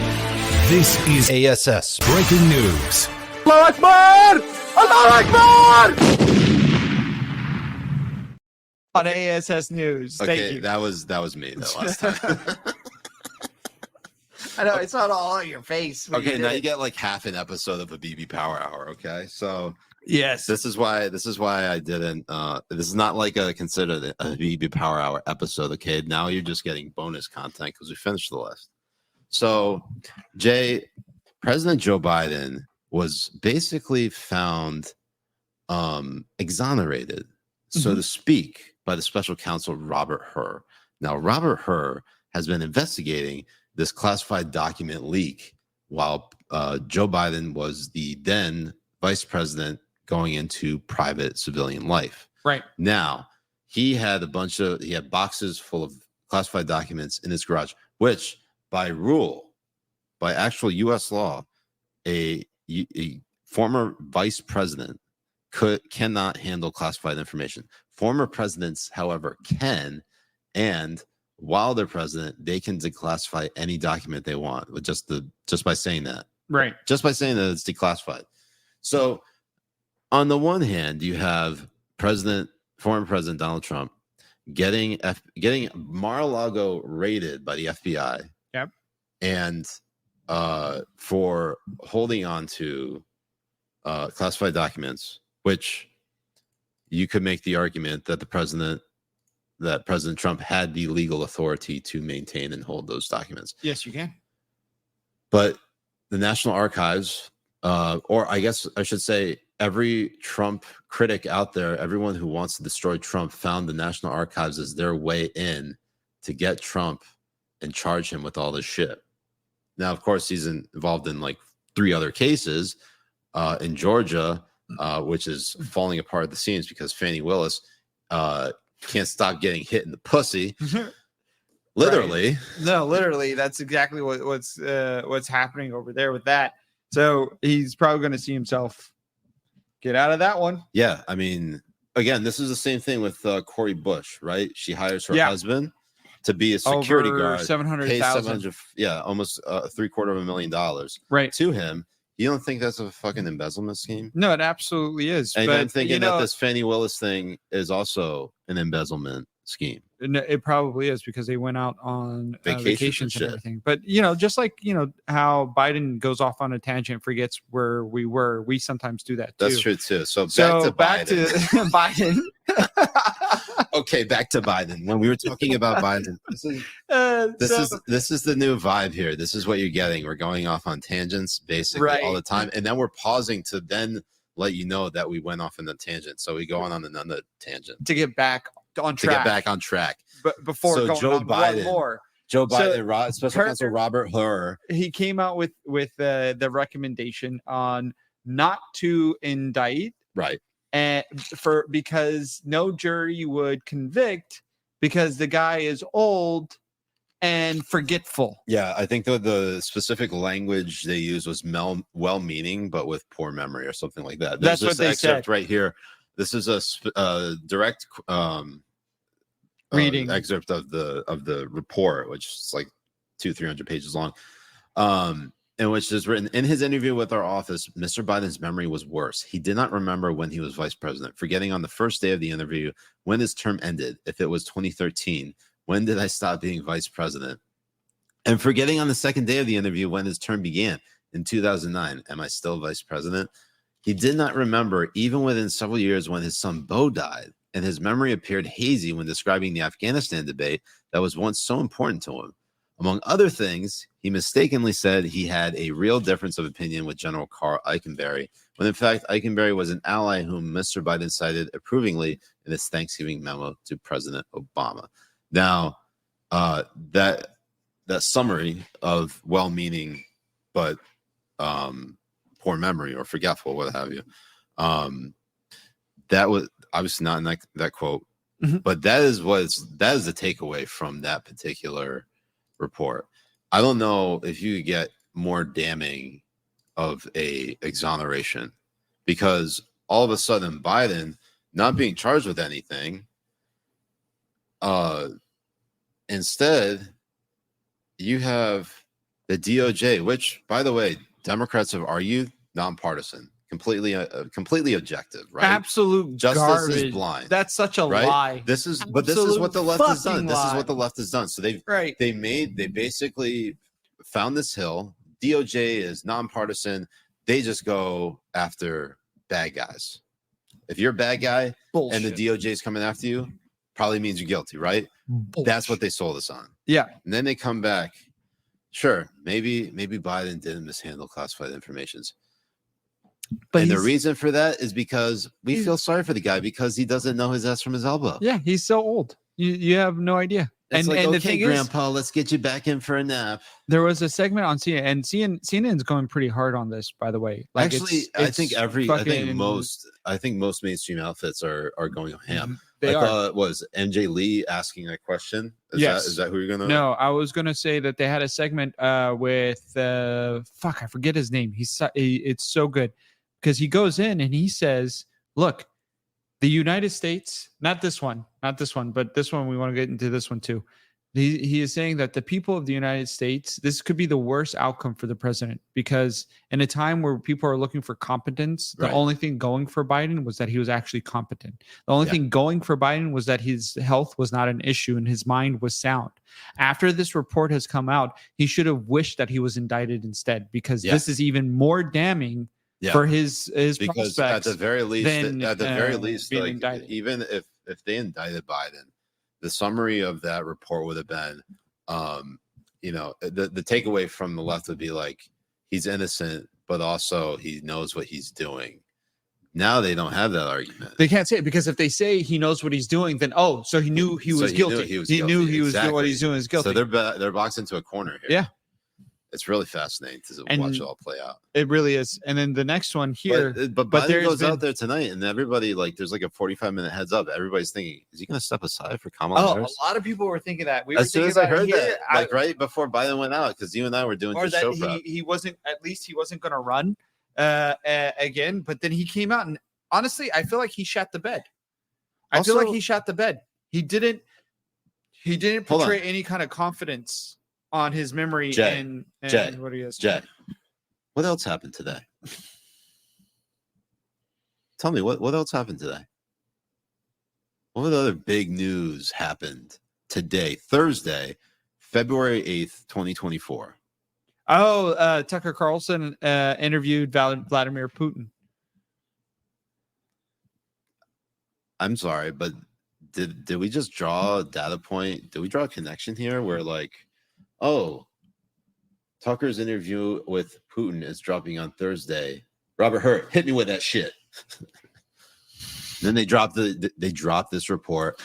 This is ASS Breaking News. Allahu Akbar! Allahu Akbar! On ASS News. Okay, thank you. that was me that last time. I know it's not all on your face. Okay, now you get like half an episode of a BB Power Hour. Okay, so yes, this is why I didn't. This is not like considered a BB Power Hour episode. Okay, now you're just getting bonus content because we finished the list. So, Jay, President Joe Biden was basically found exonerated, so to speak, by the special counsel Robert Hur. Now, Robert Hur has been investigating this classified document leak while Joe Biden was the then vice president going into private civilian life. Right. Now, he had boxes full of classified documents in his garage, which by actual U.S. law, a former vice president cannot handle classified information. Former presidents, however, can, and while they're president, they can declassify any document they want with just by saying that. Right. Just by saying that it's declassified. So on the one hand, you have President former President Donald Trump getting Mar-a-Lago raided by the FBI. Yep. And for holding on to classified documents, which you could make the argument that President Trump had the legal authority to maintain and hold those documents. Yes, you can. But the National Archives, or I guess I should say, every Trump critic out there, everyone who wants to destroy Trump, found the National Archives as their way in to get Trump and charge him with all this shit. Now, of course, he's involved in like 3 other cases in Georgia, which is falling apart at the seams because Fani Willis can't stop getting hit in the pussy. Literally. Right. No, literally. That's exactly what's happening over there with that. So he's probably going to see himself get out of that one. Yeah. I mean, again, this is the same thing with Cori Bush, right? She hires her husband to be a security guard. $700,000. Yeah, almost $750,000. Right. To him. You don't think that's a fucking embezzlement scheme? No, it absolutely is. And I'm thinking that this Fani Willis thing is also an embezzlement scheme. It probably is because they went out on vacations and shit. everything. But, just like, how Biden goes off on a tangent, forgets where we were. We sometimes do that too. That's true too. So back to Biden. Okay, back to Biden. When we were talking about Biden, this is the new vibe here. This is what you're getting. We're going off on tangents basically all the time, and then we're pausing to then let you know that we went off in the tangent. So we go on another tangent to get back on track. But before going Joe on Biden, one more. Joe Biden, Special Counsel Robert Hur, he came out with the recommendation on not to indict, right? And because no jury would convict because the guy is old and forgetful. Yeah, I think the specific language they used was well-meaning but with poor memory or something like that. That's what they said right here. This is a direct reading excerpt of the report, which is like 200-300 pages long. In which is written, in his interview with our office, Mr. Biden's memory was worse. He did not remember when he was vice president, forgetting on the first day of the interview when his term ended, if it was 2013. When did I stop being vice president? And forgetting on the second day of the interview when his term began, in 2009. Am I still vice president? He did not remember even within several years when his son Beau died, and his memory appeared hazy when describing the Afghanistan debate that was once so important to him. Among other things, he mistakenly said he had a real difference of opinion with General Carl Eikenberry, when in fact Eikenberry was an ally whom Mr. Biden cited approvingly in his Thanksgiving memo to President Obama. Now, that summary of well-meaning but poor memory or forgetful, what have you, that was obviously not in that quote, but that is the takeaway from that particular report. I don't know if you could get more damning of a exoneration, because all of a sudden Biden not being charged with anything, instead you have the DOJ, which, by the way, Democrats have argued nonpartisan, completely objective, right? Absolute justice garbage. Is blind. That's such a right? lie. This is what the left has done. This is what the left has done. So they basically found this hill. DOJ is nonpartisan. They just go after bad guys. If you're a bad guy and the DOJ is coming after you, probably means you're guilty, right? Bullshit. That's what they sold us on. Yeah. And then they come back. Sure, maybe Biden didn't mishandle classified informations. But the reason for that is because we feel sorry for the guy because he doesn't know his ass from his elbow. Yeah, he's so old. You have no idea. It's and okay, the thing Grandpa, let's get you back in for a nap. There was a segment on CNN, and CNN's going pretty hard on this, by the way. Like, actually, I think most mainstream outfits are going ham. I thought it was MJ Lee asking a question. Is that who you're gonna? No, I was gonna say that they had a segment with I forget his name. It's so good because he goes in and he says, "Look, the United States, not this one, but this one. We want to get into this one too. He is saying that the people of the United States, this could be the worst outcome for the president, because in a time where people are looking for competence, the only thing going for Biden was that he was actually competent. The only thing going for Biden was that his health was not an issue and his mind was sound. After this report has come out, he should have wished that he was indicted instead, because this is even more damning for his because prospects. At the very least, like, indicted. Even if they indicted Biden, the summary of that report would have been, the takeaway from the left would be like, he's innocent, but also he knows what he's doing. Now they don't have that argument. They can't say it, because if they say he knows what he's doing, then so he knew he was guilty. He knew he was doing what he's doing is guilty. So they're boxed into a corner here. Yeah. It's really fascinating to watch it all play out. It really is. And then the next one here. But Biden goes out there tonight, and everybody, like, there's like a 45-minute heads up. Everybody's thinking, is he going to step aside for Kamala Harris? A lot of people were thinking that. As soon as I heard that, like right before Biden went out, because you and I were doing the show prep. He wasn't going to run again. But then he came out, and honestly, I feel like he shot the bed. I feel like he shot the bed. He didn't portray any kind of confidence on his memory and what he has. Jay, what else happened today? Tell me what else happened today? What other big news happened today, Thursday, February 8th, 2024? Tucker Carlson interviewed Vladimir Putin. I'm sorry, but did we just draw a data point? Did we draw a connection here where, like, Tucker's interview with Putin is dropping on Thursday. Robert Hurt, hit me with that shit. Then they dropped this report.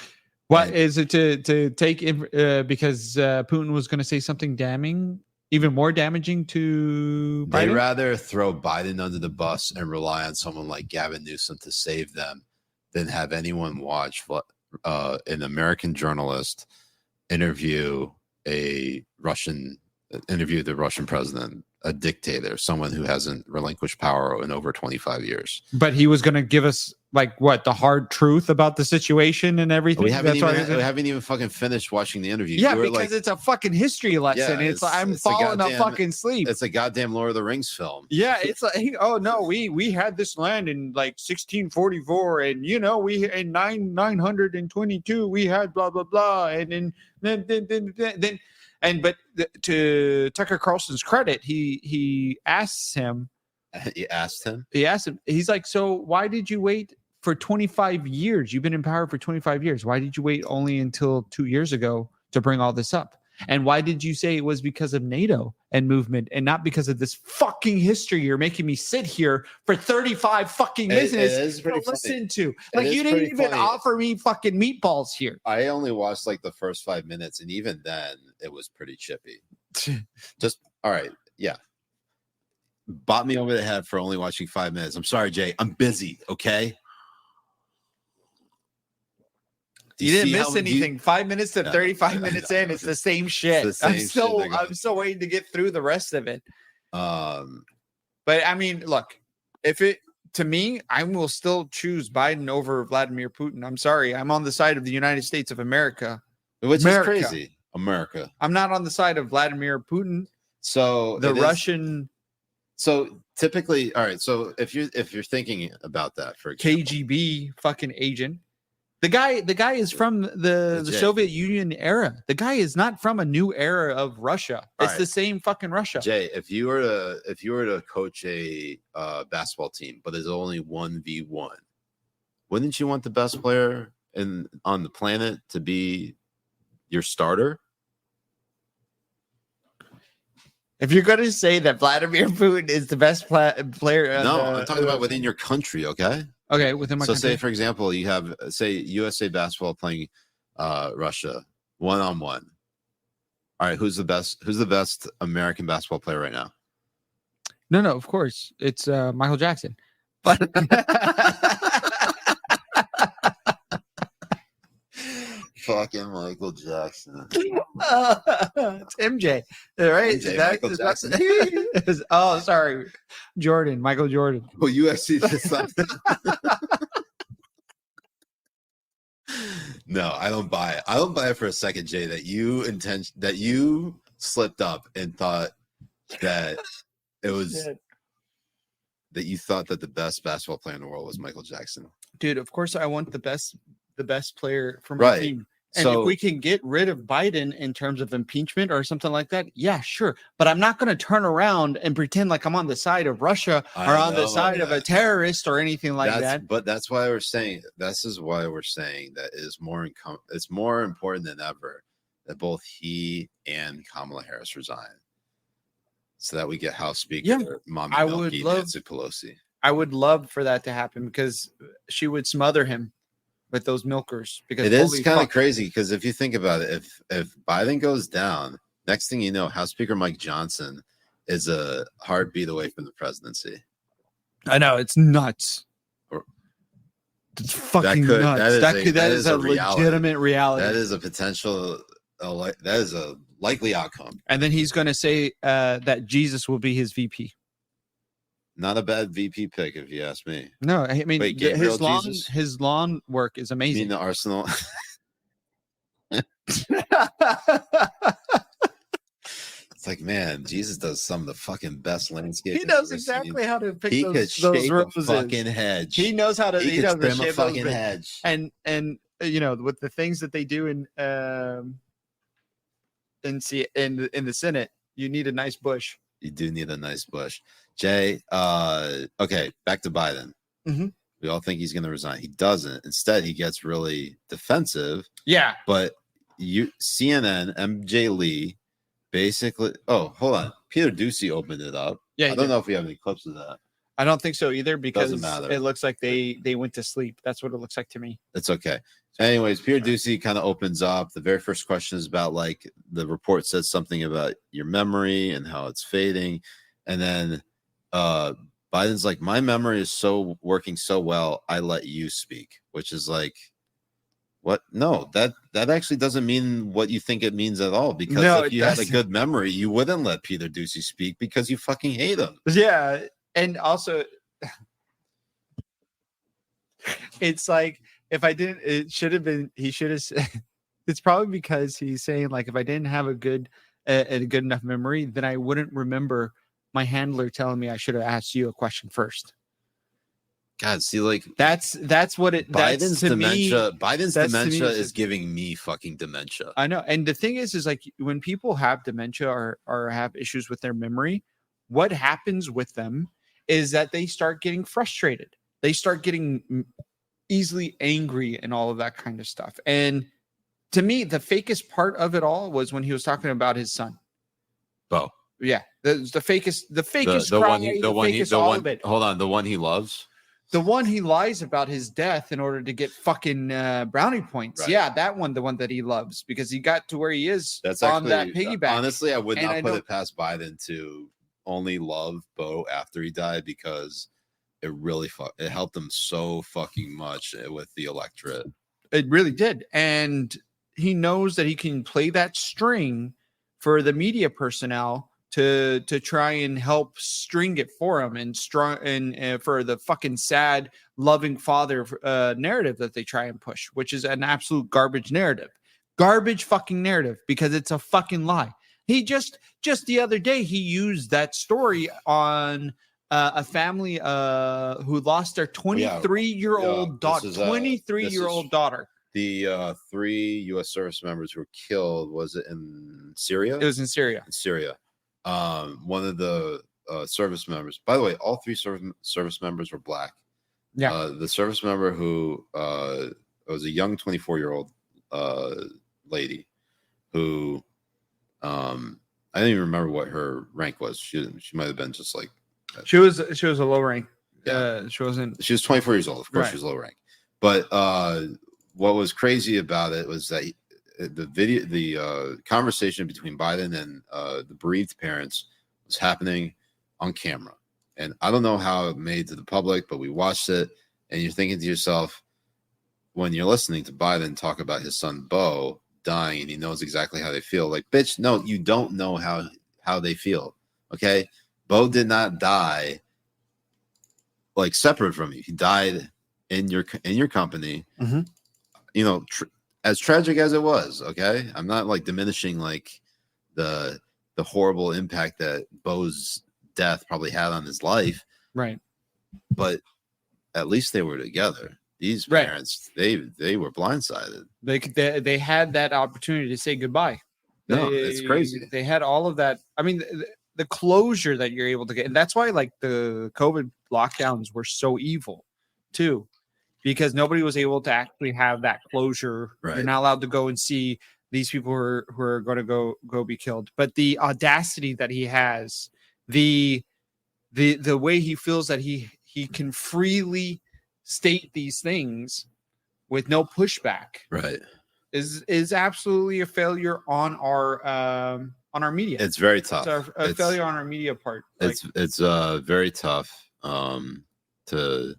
What is it to take because Putin was going to say something damning, even more damaging to Biden? They'd rather throw Biden under the bus and rely on someone like Gavin Newsom to save them than have anyone watch an American journalist interview the Russian president, a dictator, someone who hasn't relinquished power in over 25 years. But he was going to give us the hard truth about the situation and everything. We haven't even fucking finished watching the interview. Yeah, because it's a fucking history lesson. Yeah, I'm falling asleep. It's a goddamn Lord of the Rings film. Yeah, it's like, oh no, we had this land in 1644, and we in 922 we had blah blah blah, and then. But to Tucker Carlson's credit, he asked him. He asked him. He's like, so why did you wait for 25 years? You've been in power for 25 years. Why did you wait only until 2 years ago to bring all this up? And why did you say it was because of NATO and movement and not because of this fucking history you're making me sit here for 35 fucking minutes to listen to? Like, you didn't even offer me fucking meatballs here. I only watched the first 5 minutes, and even then it was pretty chippy. Just all right, yeah. Bought me over the head for only watching 5 minutes. I'm sorry, Jay. I'm busy, okay? You didn't miss anything. 5 minutes to 35 minutes in, it's the same shit. I'm still waiting to get through the rest of it. But I mean, look, to me, I will still choose Biden over Vladimir Putin. I'm sorry. I'm on the side of the United States of America. Which is crazy. America. I'm not on the side of Vladimir Putin. So the Russian. So typically, all right. So if you're thinking about that, for example, KGB fucking agent. The guy is from the Soviet Union era. The guy is not from a new era of Russia. It's the same fucking Russia. Jay, if you were to coach a basketball team, but there's only 1v1, wouldn't you want the best player on the planet to be your starter? If you're going to say that Vladimir Putin is the best player, no, I'm talking about within your country. Okay, within my country. So say, for example, you have USA basketball playing Russia 1-on-1. All right, who's the best American basketball player right now? No, of course it's Michael Jackson. But fucking Michael Jackson. It's MJ, right? MJ, Michael Jackson. Oh, sorry, Jordan, Michael Jordan. Well, you actually decided. No, I don't buy it. I don't buy it for a second, Jay, that you slipped up and thought that it was that you thought that the best basketball player in the world was Michael Jackson. Dude, of course I want the best player for my team. And so, if we can get rid of Biden in terms of impeachment or something like that, yeah, sure. But I'm not going to turn around and pretend like I'm on the side of Russia or on the side of a terrorist or anything like that. But that's why we're saying that it's more important than ever that both he and Kamala Harris resign, so that we get House Speaker Mommy Milky Nancy Pelosi. I would love for that to happen because she would smother him with those milkers. Because it is kind of crazy because if you think about it, if Biden goes down, next thing you know, House Speaker Mike Johnson is a heartbeat away from the presidency. I know, it's nuts. It's fucking nuts. That is a legitimate reality. That is a potential. That is a likely outcome. And then he's going to say that Jesus will be his VP. Not a bad VP pick, if you ask me. No, I mean, his lawn work is amazing. You mean the Arsenal? It's like, man, Jesus does some of the fucking best landscaping. He knows exactly how to pick those roses. A fucking hedge. He knows how to. He could trim a fucking hedge. And you know, with the things that they do in the Senate, you need a nice bush. You do need a nice bush. Jay, okay, back to Biden. Mm-hmm. We all think he's going to resign. He doesn't. Instead, he gets really defensive. Yeah. But CNN, MJ Lee, basically. Oh, hold on. Peter Ducey opened it up. Yeah. I don't know if we have any clips of that. I don't think so either because Doesn't matter. It looks like they went to sleep. That's what it looks like to me. It's okay. Anyways, Peter Ducey kind of opens up. The very first question is about, like, the report says something about your memory and how it's fading. And then Biden's like, my memory is working so well, I let you speak, which is like, what? No, that actually doesn't mean what you think it means at all. Because if you had a good memory, you wouldn't let Peter Ducey speak because you fucking hate him. Yeah. And also, it's like, if I didn't, it should have been, he should have said, it's probably because he's saying, like, if I didn't have a good enough memory, then I wouldn't remember my handler telling me I should have asked you a question first. God, see, like, that's what it. Biden's dementia. Biden's dementia is giving me fucking dementia. I know, and the thing is like when people have dementia or have issues with their memory, what happens with them is that they start getting frustrated. They start getting easily angry and all of that kind of stuff. And to me, the fakest part of it all was when he was talking about his son. Bo. Yeah, the fakest Hold on, the one he loves. The one he lies about his death in order to get fucking brownie points. Right. Yeah, that one, the one that he loves because he got to where he is. That's on actually, that piggyback. Honestly, I would not put it past Biden to only love Bo after he died because it really it helped him so fucking much with the electorate. It really did, and he knows that he can play that string for the media personnel to try and help string it for him and for the fucking sad loving father narrative that they try and push, which is an absolute garbage fucking narrative because it's a fucking lie. He just the other day he used that story on a family who lost their 23-year-old daughter. 23-year-old daughter. The 3 U.S. service members who were killed, was it in Syria? It was in Syria. In Syria. One of the service members, by the way, all 3 service members were black. Yeah. The service member who was a young 24-year-old lady who I don't even remember what her rank was. She might have been just like she was a low rank. Yeah. She was 24 years old. Of course, right. She was low rank. But what was crazy about it was that the conversation between Biden and the bereaved parents was happening on camera. And I don't know how it made to the public, but we watched it. And you're thinking to yourself, when you're listening to Biden talk about his son, Bo, dying, and he knows exactly how they feel. Like, bitch, no, you don't know how they feel. Okay. Bo did not die like separate from you. He died in your company. Mm-hmm. as tragic as it was, okay, I'm not like diminishing like the horrible impact that Bo's death probably had on his life, right? But at least they were together. These parents, they were blindsided. They had that opportunity to say goodbye. It's crazy. They had all of that. I mean, the closure that you're able to get, and that's why like the COVID lockdowns were so evil too, because nobody was able to actually have that closure. Right. You're not allowed to go and see these people who are going to go be killed. But the audacity that he has, the way he feels that he can freely state these things with no pushback, right, is absolutely a failure on our media. It's very tough. It's a failure on our media part. It's very tough to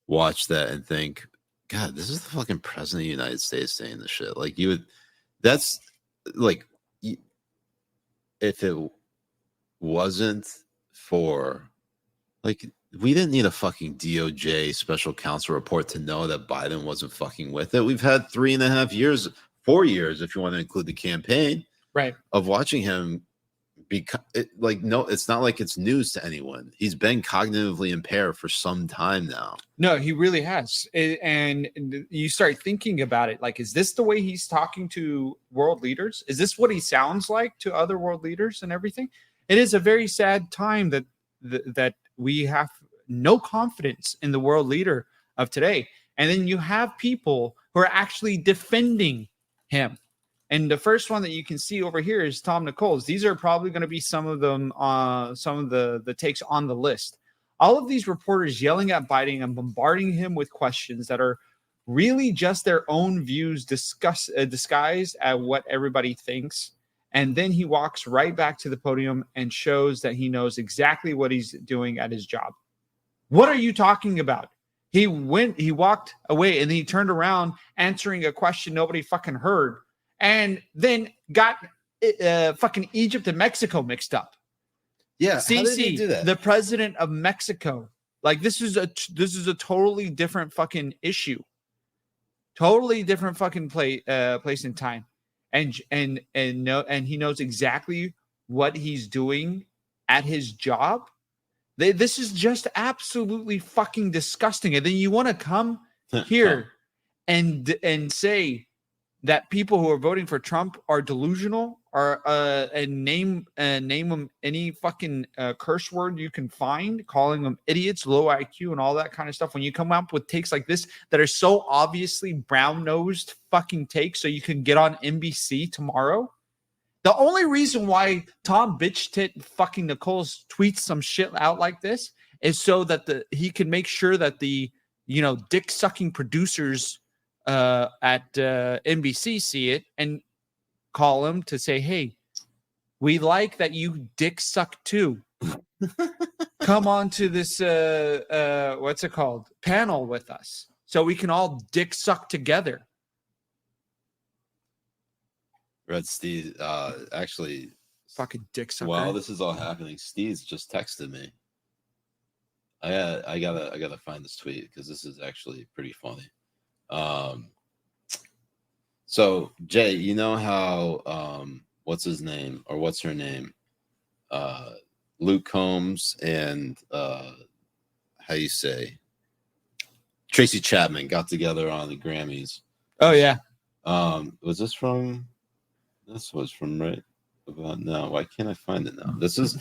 watch that and think, God, this is the fucking president of the United States saying this shit. Like that's like, if it wasn't for like, we didn't need a fucking DOJ special counsel report to know that Biden wasn't fucking with it. We've had 3.5 years, 4 years, if you want to include the campaign, right, of watching him it's not like it's news to anyone. He's been cognitively impaired for some time now. No, he really has. And you start thinking about it. Like, is this the way he's talking to world leaders? Is this what he sounds like to other world leaders and everything? It is a very sad time that we have no confidence in the world leader of today. And then you have people who are actually defending him. And the first one that you can see over here is Tom Nichols. These are probably going to be some of them, some of the takes on the list. All of these reporters yelling at Biden and bombarding him with questions that are really just their own views disguised at what everybody thinks. And then he walks right back to the podium and shows that he knows exactly what he's doing at his job. What are you talking about? He walked away, and then he turned around answering a question nobody fucking heard, and then got fucking Egypt and Mexico mixed up. Yeah, CC, the president of Mexico. Like, this is a totally different fucking issue. Totally different fucking place and time. And he knows exactly what he's doing at his job. This is just absolutely fucking disgusting. And then you want to come here and say that people who are voting for Trump are delusional, and name them any fucking curse word you can find, calling them idiots, low IQ, and all that kind of stuff. When you come up with takes like this that are so obviously brown-nosed fucking takes, so you can get on NBC tomorrow. The only reason why Tom Bitchtit fucking Nichols tweets some shit out like this is so that he can make sure that the dick-sucking producers at NBC see it and call him to say, hey, we like that you dick suck too. Come on to this what's it called, panel with us, so we can all dick suck together. Red Steve actually fucking dick sucker. While this is all happening, Steve's just texted me. I gotta find this tweet because this is actually pretty funny. So Jay, you know how what's his name or what's her name? Luke Combs and how you say Tracy Chapman got together on the Grammys. Oh yeah. Was this from? This was from right about now. Why can't I find it now? This is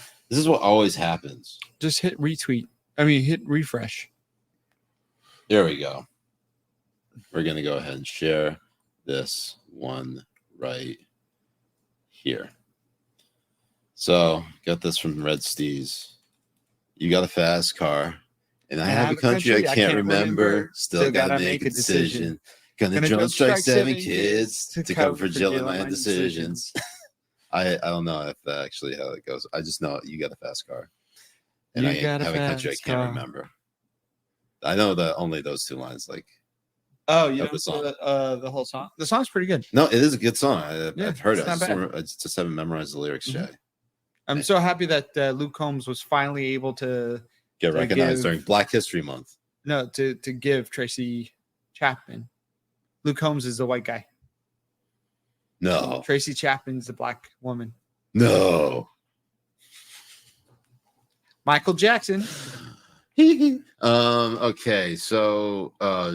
what always happens. Just hit retweet. I mean, hit refresh. There we go. We're gonna go ahead and share this one right here. So got this from Red Steez. You got a fast car, and I have a country I can't remember. Still gotta make a decision. Gonna drone strike 7 kids to cover for Jill and my decisions. I don't know if that's actually how it goes. I just know you got a fast car, and I have a country I can't remember. I know that only those two lines. Like, oh, you know the whole song. The song's pretty good. No, it is a good song. I've heard it. I just haven't memorized the lyrics, Jay. I'm so happy that Luke Combs was finally able to get recognized during Black History Month. No, to give Tracy Chapman Luke Combs is the white guy. No. Tracy Chapman's the black woman. No. Michael Jackson. Okay, so all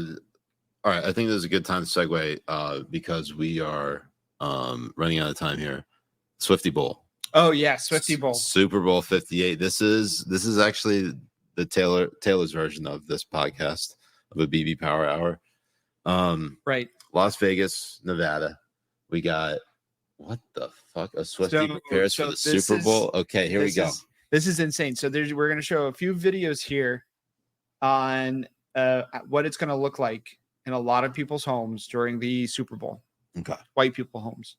right, I think this is a good time to segue because we are running out of time here. Swiftie Bowl. Oh yeah, Swiftie Bowl. Super Bowl 58. This is actually the Taylor's version of this podcast of a BB Power Hour. Right. Las Vegas, Nevada. We got what the fuck? A Swiftie prepares for the Super Bowl. Okay, here we go. This is insane. So we're going to show a few videos here on what it's going to look like in a lot of people's homes during the Super Bowl. Okay. White people homes.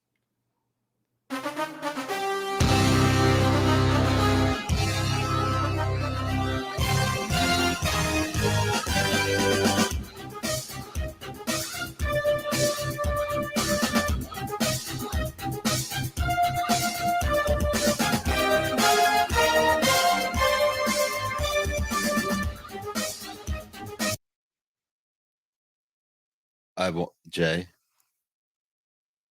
Jay.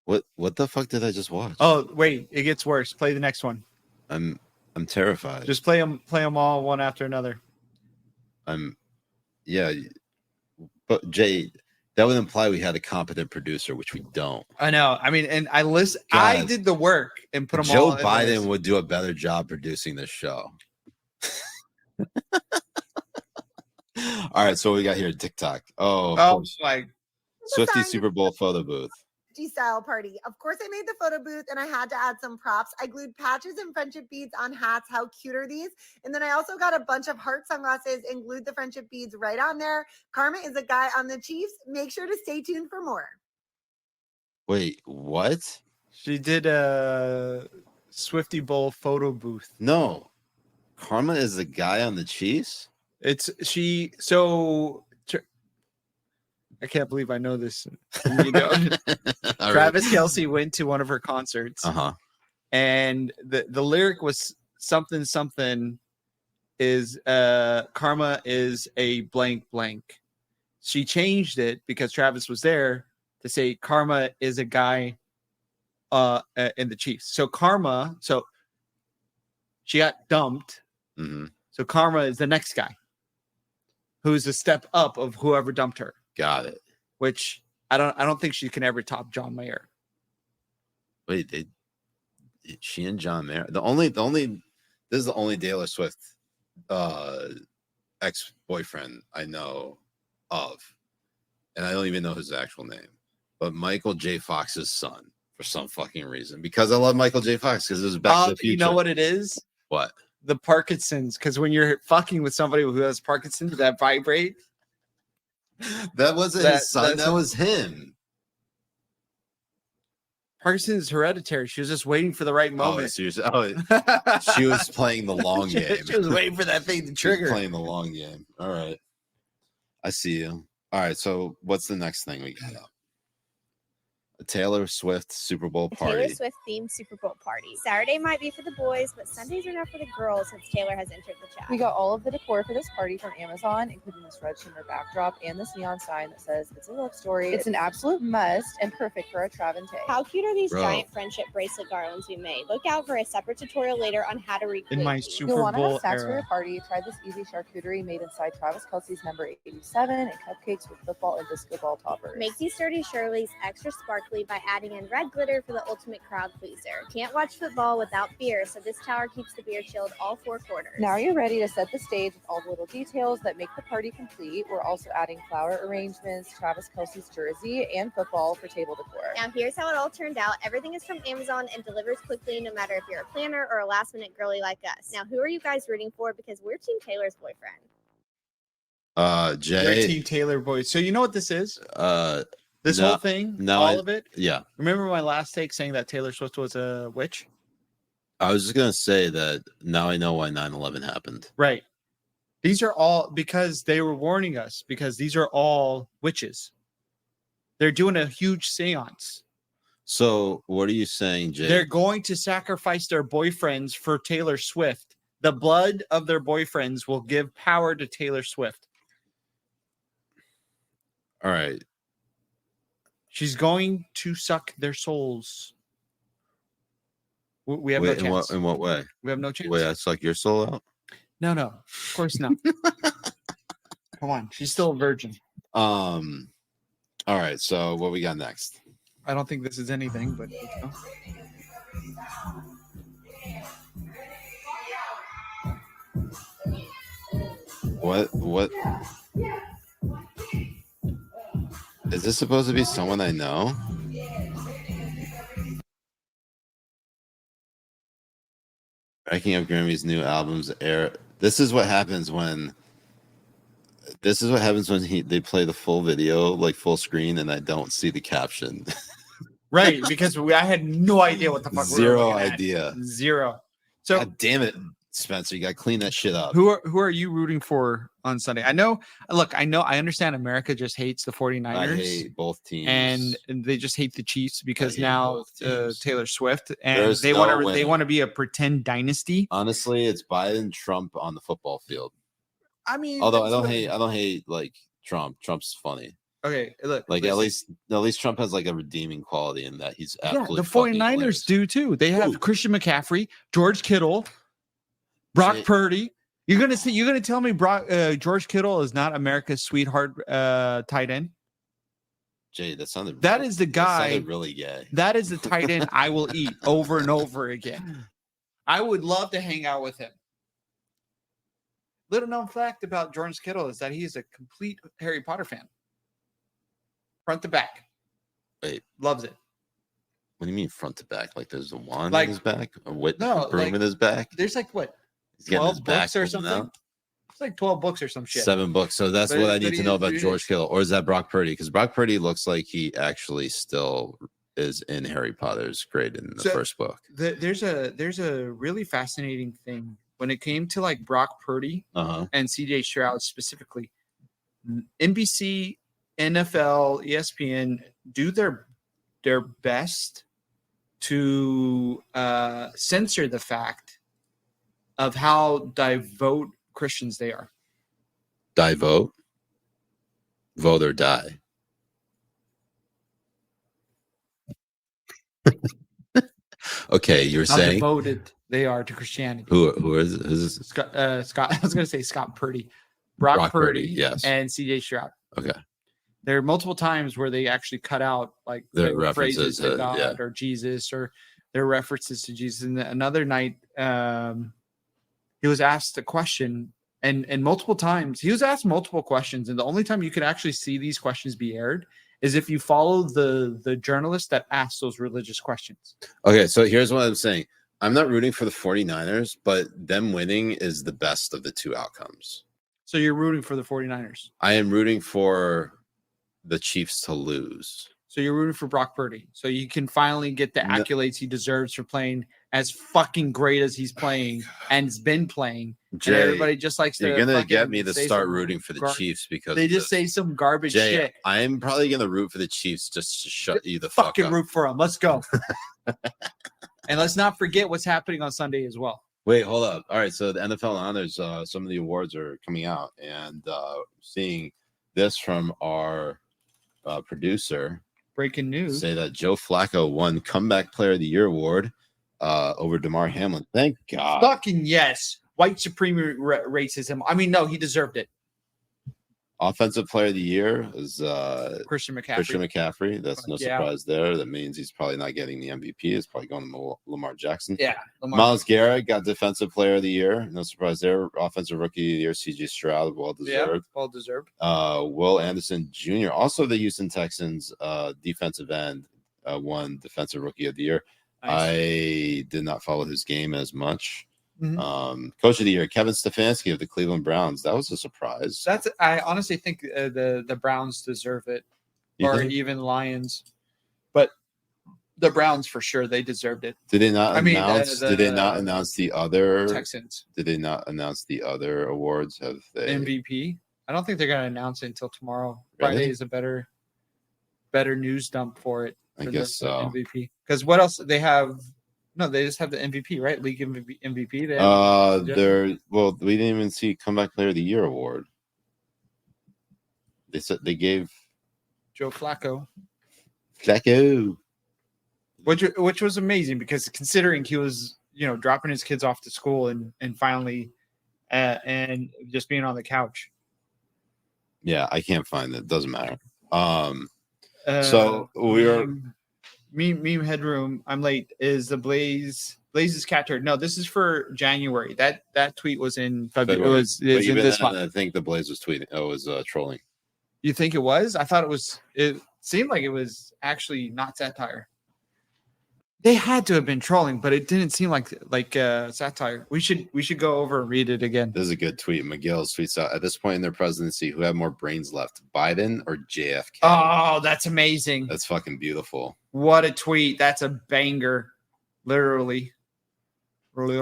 What the fuck did I just watch? Oh wait, it gets worse. Play the next one. I'm terrified. Just play them all one after another. Yeah, but Jay, that would imply we had a competent producer, which we don't. I know. I mean, and I did the work and put them all. Joe Biden would do a better job producing this show. All right, so what we got here TikTok. Oh, like Swiftie Super Bowl photo booth. Style party. Of course, I made the photo booth and I had to add some props. I glued patches and friendship beads on hats. How cute are these? And then I also got a bunch of heart sunglasses and glued the friendship beads right on there. Karma is a guy on the Chiefs. Make sure to stay tuned for more. Wait, what? She did a Swiftie Bowl photo booth. No. Karma is the guy on the Chiefs? I can't believe I know this. You know, Travis Kelce went to one of her concerts, and the lyric was something is karma is a blank blank. She changed it because Travis was there to say karma is a guy in the Chiefs. So she got dumped. Mm-hmm. So karma is the next guy who's a step up of whoever dumped her. Got it. Which I don't think she can ever top John Mayer. Wait, she and John Mayer. This is the only Taylor Swift ex-boyfriend I know of. And I don't even know his actual name. But Michael J. Fox's son for some fucking reason. Because I love Michael J. Fox because it was Back to the Future. You know what it is? What? The Parkinson's. Because when you're fucking with somebody who has Parkinson's, that vibrate. That wasn't his son. That was him. Parkinson's is hereditary. She was just waiting for the right moment. She was playing the long game. She was waiting for that thing to trigger. Playing the long game. All right. I see you. All right. So what's the next thing we got up? A Taylor Swift Super Bowl party. Taylor Swift themed Super Bowl party. Saturday might be for the boys, but Sundays are now for the girls since Taylor has entered the chat. We got all of the decor for this party from Amazon, including this red shimmer backdrop and this neon sign that says it's a love story. It's an absolute must and perfect for a Trav and Tay. How cute are these giant friendship bracelet garlands we made? Look out for a separate tutorial later on how to recreate in my these. Super Bowl You'll want to have snacks era. for your party. Try this easy charcuterie made inside Travis Kelce's number 87 and cupcakes with football and disco ball toppers. Make these sturdy Shirleys extra sparkly by adding in red glitter for the ultimate crowd pleaser. Can't watch football without beer, so this tower keeps the beer chilled all 4 quarters. Now you're ready to set the stage with all the little details that make the party complete. We're also adding flower arrangements, Travis Kelce's jersey, and football for table decor. Now here's how it all turned out. Everything is from Amazon and delivers quickly no matter if you're a planner or a last minute girly like us. Now who are you guys rooting for? Because we're Team Taylor's boyfriend. Jay. You're Team Taylor boys. So you know what this is? This whole thing? All of it? Yeah. Remember my last take saying that Taylor Swift was a witch? I was just going to say that now I know why 9/11 happened. Right. These are all because they were warning us, because these are all witches. They're doing a huge seance. So what are you saying, Jay? They're going to sacrifice their boyfriends for Taylor Swift. The blood of their boyfriends will give power to Taylor Swift. All right. She's going to suck their souls. We have Wait, no chance. in what way? We have no chance. Wait, I suck your soul out? No, of course not. Come on, she's still a virgin. All right, so what we got next? I don't think this is anything, but let's go. What is this supposed to be? Someone I know? Backing up Grammy's new albums air. This is what happens when they play the full video, like full screen, and I don't see the caption. Right, because I had no idea what the fuck. Zero idea. Zero. So God damn it, Spencer, you got to clean that shit up. Who are you rooting for on Sunday? I understand America just hates the 49ers. I hate both teams. And they just hate the Chiefs because now Taylor Swift and There's they want to be a pretend dynasty. Honestly, it's Biden Trump on the football field. I mean, although I don't hate like Trump. Trump's funny. Okay, look. Like at least Trump has like a redeeming quality in that he's absolutely the 49ers do too. They have Christian McCaffrey, George Kittle, Brock Purdy. You're gonna tell me George Kittle is not America's sweetheart tight end? Jay, that is the guy. That sounded really gay. That is the tight end I will eat over and over again. I would love to hang out with him. Little known fact about George Kittle is that he is a complete Harry Potter fan. Front to back. Wait. Loves it. What do you mean front to back? Like there's a wand in his back? A broom in his back? There's like what? He's 12 books or something? Out? It's like 12 books or some shit. 7 books. So that's what I need to know about George Kittle. Or is that Brock Purdy? Because Brock Purdy looks like he actually still is in Harry Potter's grade in the first book. There's a really fascinating thing when it came to like Brock Purdy and CJ Stroud specifically. NBC, NFL, ESPN do their best to censor the fact of how devout Christians they are. Devote? Vote or die. Okay, you're how saying devoted they are to Christianity. Who is this? Scott, I was going to say Scott Purdy. Brock Purdy, yes. And CJ Stroud. Okay. There are multiple times where they actually cut out like the phrases to God or Jesus or their references to Jesus. And another night, he was asked a question, and multiple times he was asked multiple questions, and the only time you could actually see these questions be aired is if you follow the journalist that asked those religious questions. Okay, so here's what I'm saying. I'm not rooting for the 49ers, but them winning is the best of the two outcomes. So you're rooting for the 49ers? I am rooting for the Chiefs to lose. So you're rooting for Brock Purdy. So you can finally get the accolades he deserves for playing as fucking great as he's playing and has been playing. Jay, and everybody just likes to. You're gonna get me to start rooting for the Chiefs because they just say some garbage shit. I am probably gonna root for the Chiefs just to shut you the fuck up. Fucking root for them. Let's go. And let's not forget what's happening on Sunday as well. Wait, hold up. All right, so the NFL honors, some of the awards are coming out, and seeing this from our producer. Breaking news. Say that Joe Flacco won Comeback Player of the Year award over DeMar Hamlin. Thank God. Fucking yes. White supremacy racism. I mean, no, he deserved it. Offensive Player of the Year is Christian McCaffrey. That's no surprise there. That means he's probably not getting the MVP. It's probably going to Lamar Jackson. Yeah. Myles Garrett got Defensive Player of the Year. No surprise there. Offensive Rookie of the Year, CJ Stroud, well deserved. Yeah, well deserved. Will Anderson Jr., also the Houston Texans defensive end, won Defensive Rookie of the Year. Nice. I did not follow his game as much. Mm-hmm. Coach of the Year, Kevin Stefanski of the Cleveland Browns. That was a surprise. I honestly think the Browns deserve it, or even Lions, but the Browns for sure they deserved it. Did they not announce? Did they not announce the other Texans? Did they not announce the other awards? Have they MVP? I don't think they're going to announce it until tomorrow. Really? Friday is a better news dump for it. I guess so. MVP, because what else they have? No, they just have the MVP, right? League MVP. We didn't even see Comeback Player of the Year award. They said they gave Joe Flacco. Flacco. Which was amazing because considering he was, dropping his kids off to school and finally and just being on the couch. Yeah, I can't find it. Doesn't matter. So we're meme headroom. I'm late. Is the Blaze's cat turd? No, this is for January. That tweet was in February. It was in this month. I think the Blaze was tweeting. Oh, it was trolling. You think it was? I thought it was. It seemed like it was actually not satire. They had to have been trolling, but it didn't seem like satire. We should go over and read it again. This is a good tweet. McGill tweets out, at this point in their presidency, who have more brains left, Biden or JFK? Oh, that's amazing. That's fucking beautiful. What a tweet. That's a banger. Literally. Wait,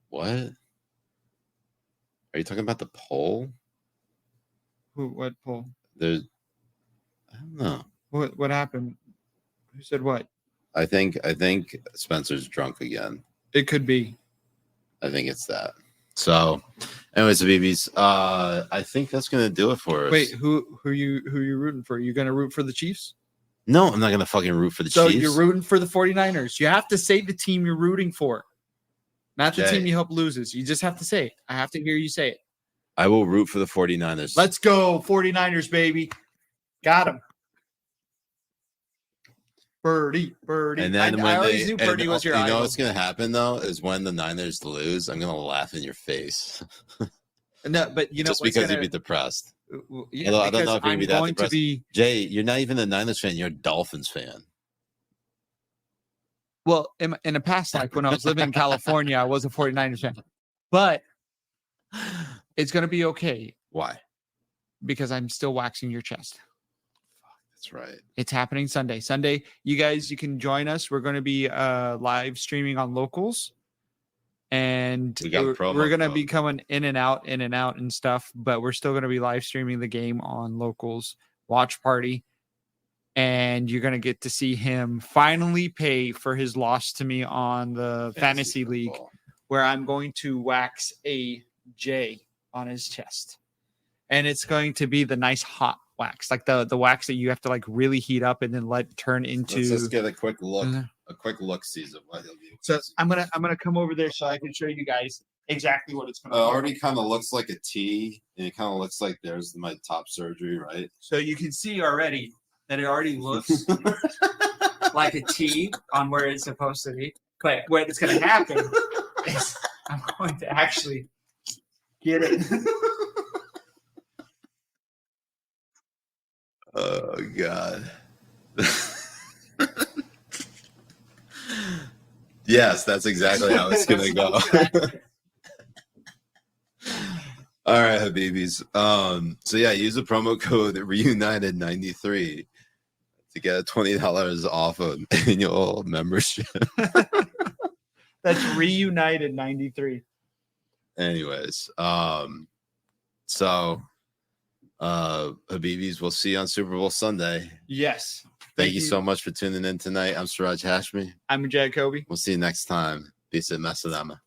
what? Are you talking about the poll? What poll? I don't know. What happened? Who said what? I think Spencer's drunk again. It could be. I think it's that. So, anyways, Habibis, I think that's gonna do it for us. Wait, who you rooting for? You gonna root for the Chiefs? No, I'm not gonna fucking root for the Chiefs. So you're rooting for the 49ers. You have to say the team you're rooting for, not the team you hope loses. You just have to say it. I have to hear you say it. I will root for the 49ers. Let's go, 49ers, baby. Got him. Birdie. And then I always knew Birdie was your idol. You know what's going to happen, though, is when the Niners lose, I'm going to laugh in your face. No, but just because you'd be depressed. Yeah, I don't know if you'd be that depressed. Jay, you're not even a Niners fan. You're a Dolphins fan. Well, in a past life, when I was living in California, I was a 49ers fan. But it's going to be okay. Why? Because I'm still waxing your chest. That's right. It's happening Sunday. You guys, you can join us. We're going to be live streaming on Locals. And we're going to be coming in and out and stuff. But we're still going to be live streaming the game on Locals watch party. And you're going to get to see him finally pay for his loss to me on the Fantasy League, where I'm going to wax a J on his chest. And it's going to be the nice hot wax, like the wax that you have to like really heat up and then let turn into. Let's just get a quick look, season what he'll do. So I'm gonna come over there so I can show you guys exactly what it's going to. It already kind of looks like a T, and it kind of looks like there's my top surgery, right? So you can see already that it already looks like a T on where it's supposed to be. But what it's going to happen is I'm going to actually get it. Oh, God. Yes, that's exactly how it's going to go. All right, Habibis. So, yeah, use the promo code Reunited93 to get $20 off an annual membership. That's Reunited93. Anyways, so Habibis, we'll see you on Super Bowl Sunday. Yes. Thank you so much for tuning in tonight. I'm Siraj Hashmi. I'm Jay Kobbe. We'll see you next time. Peace and Masalama.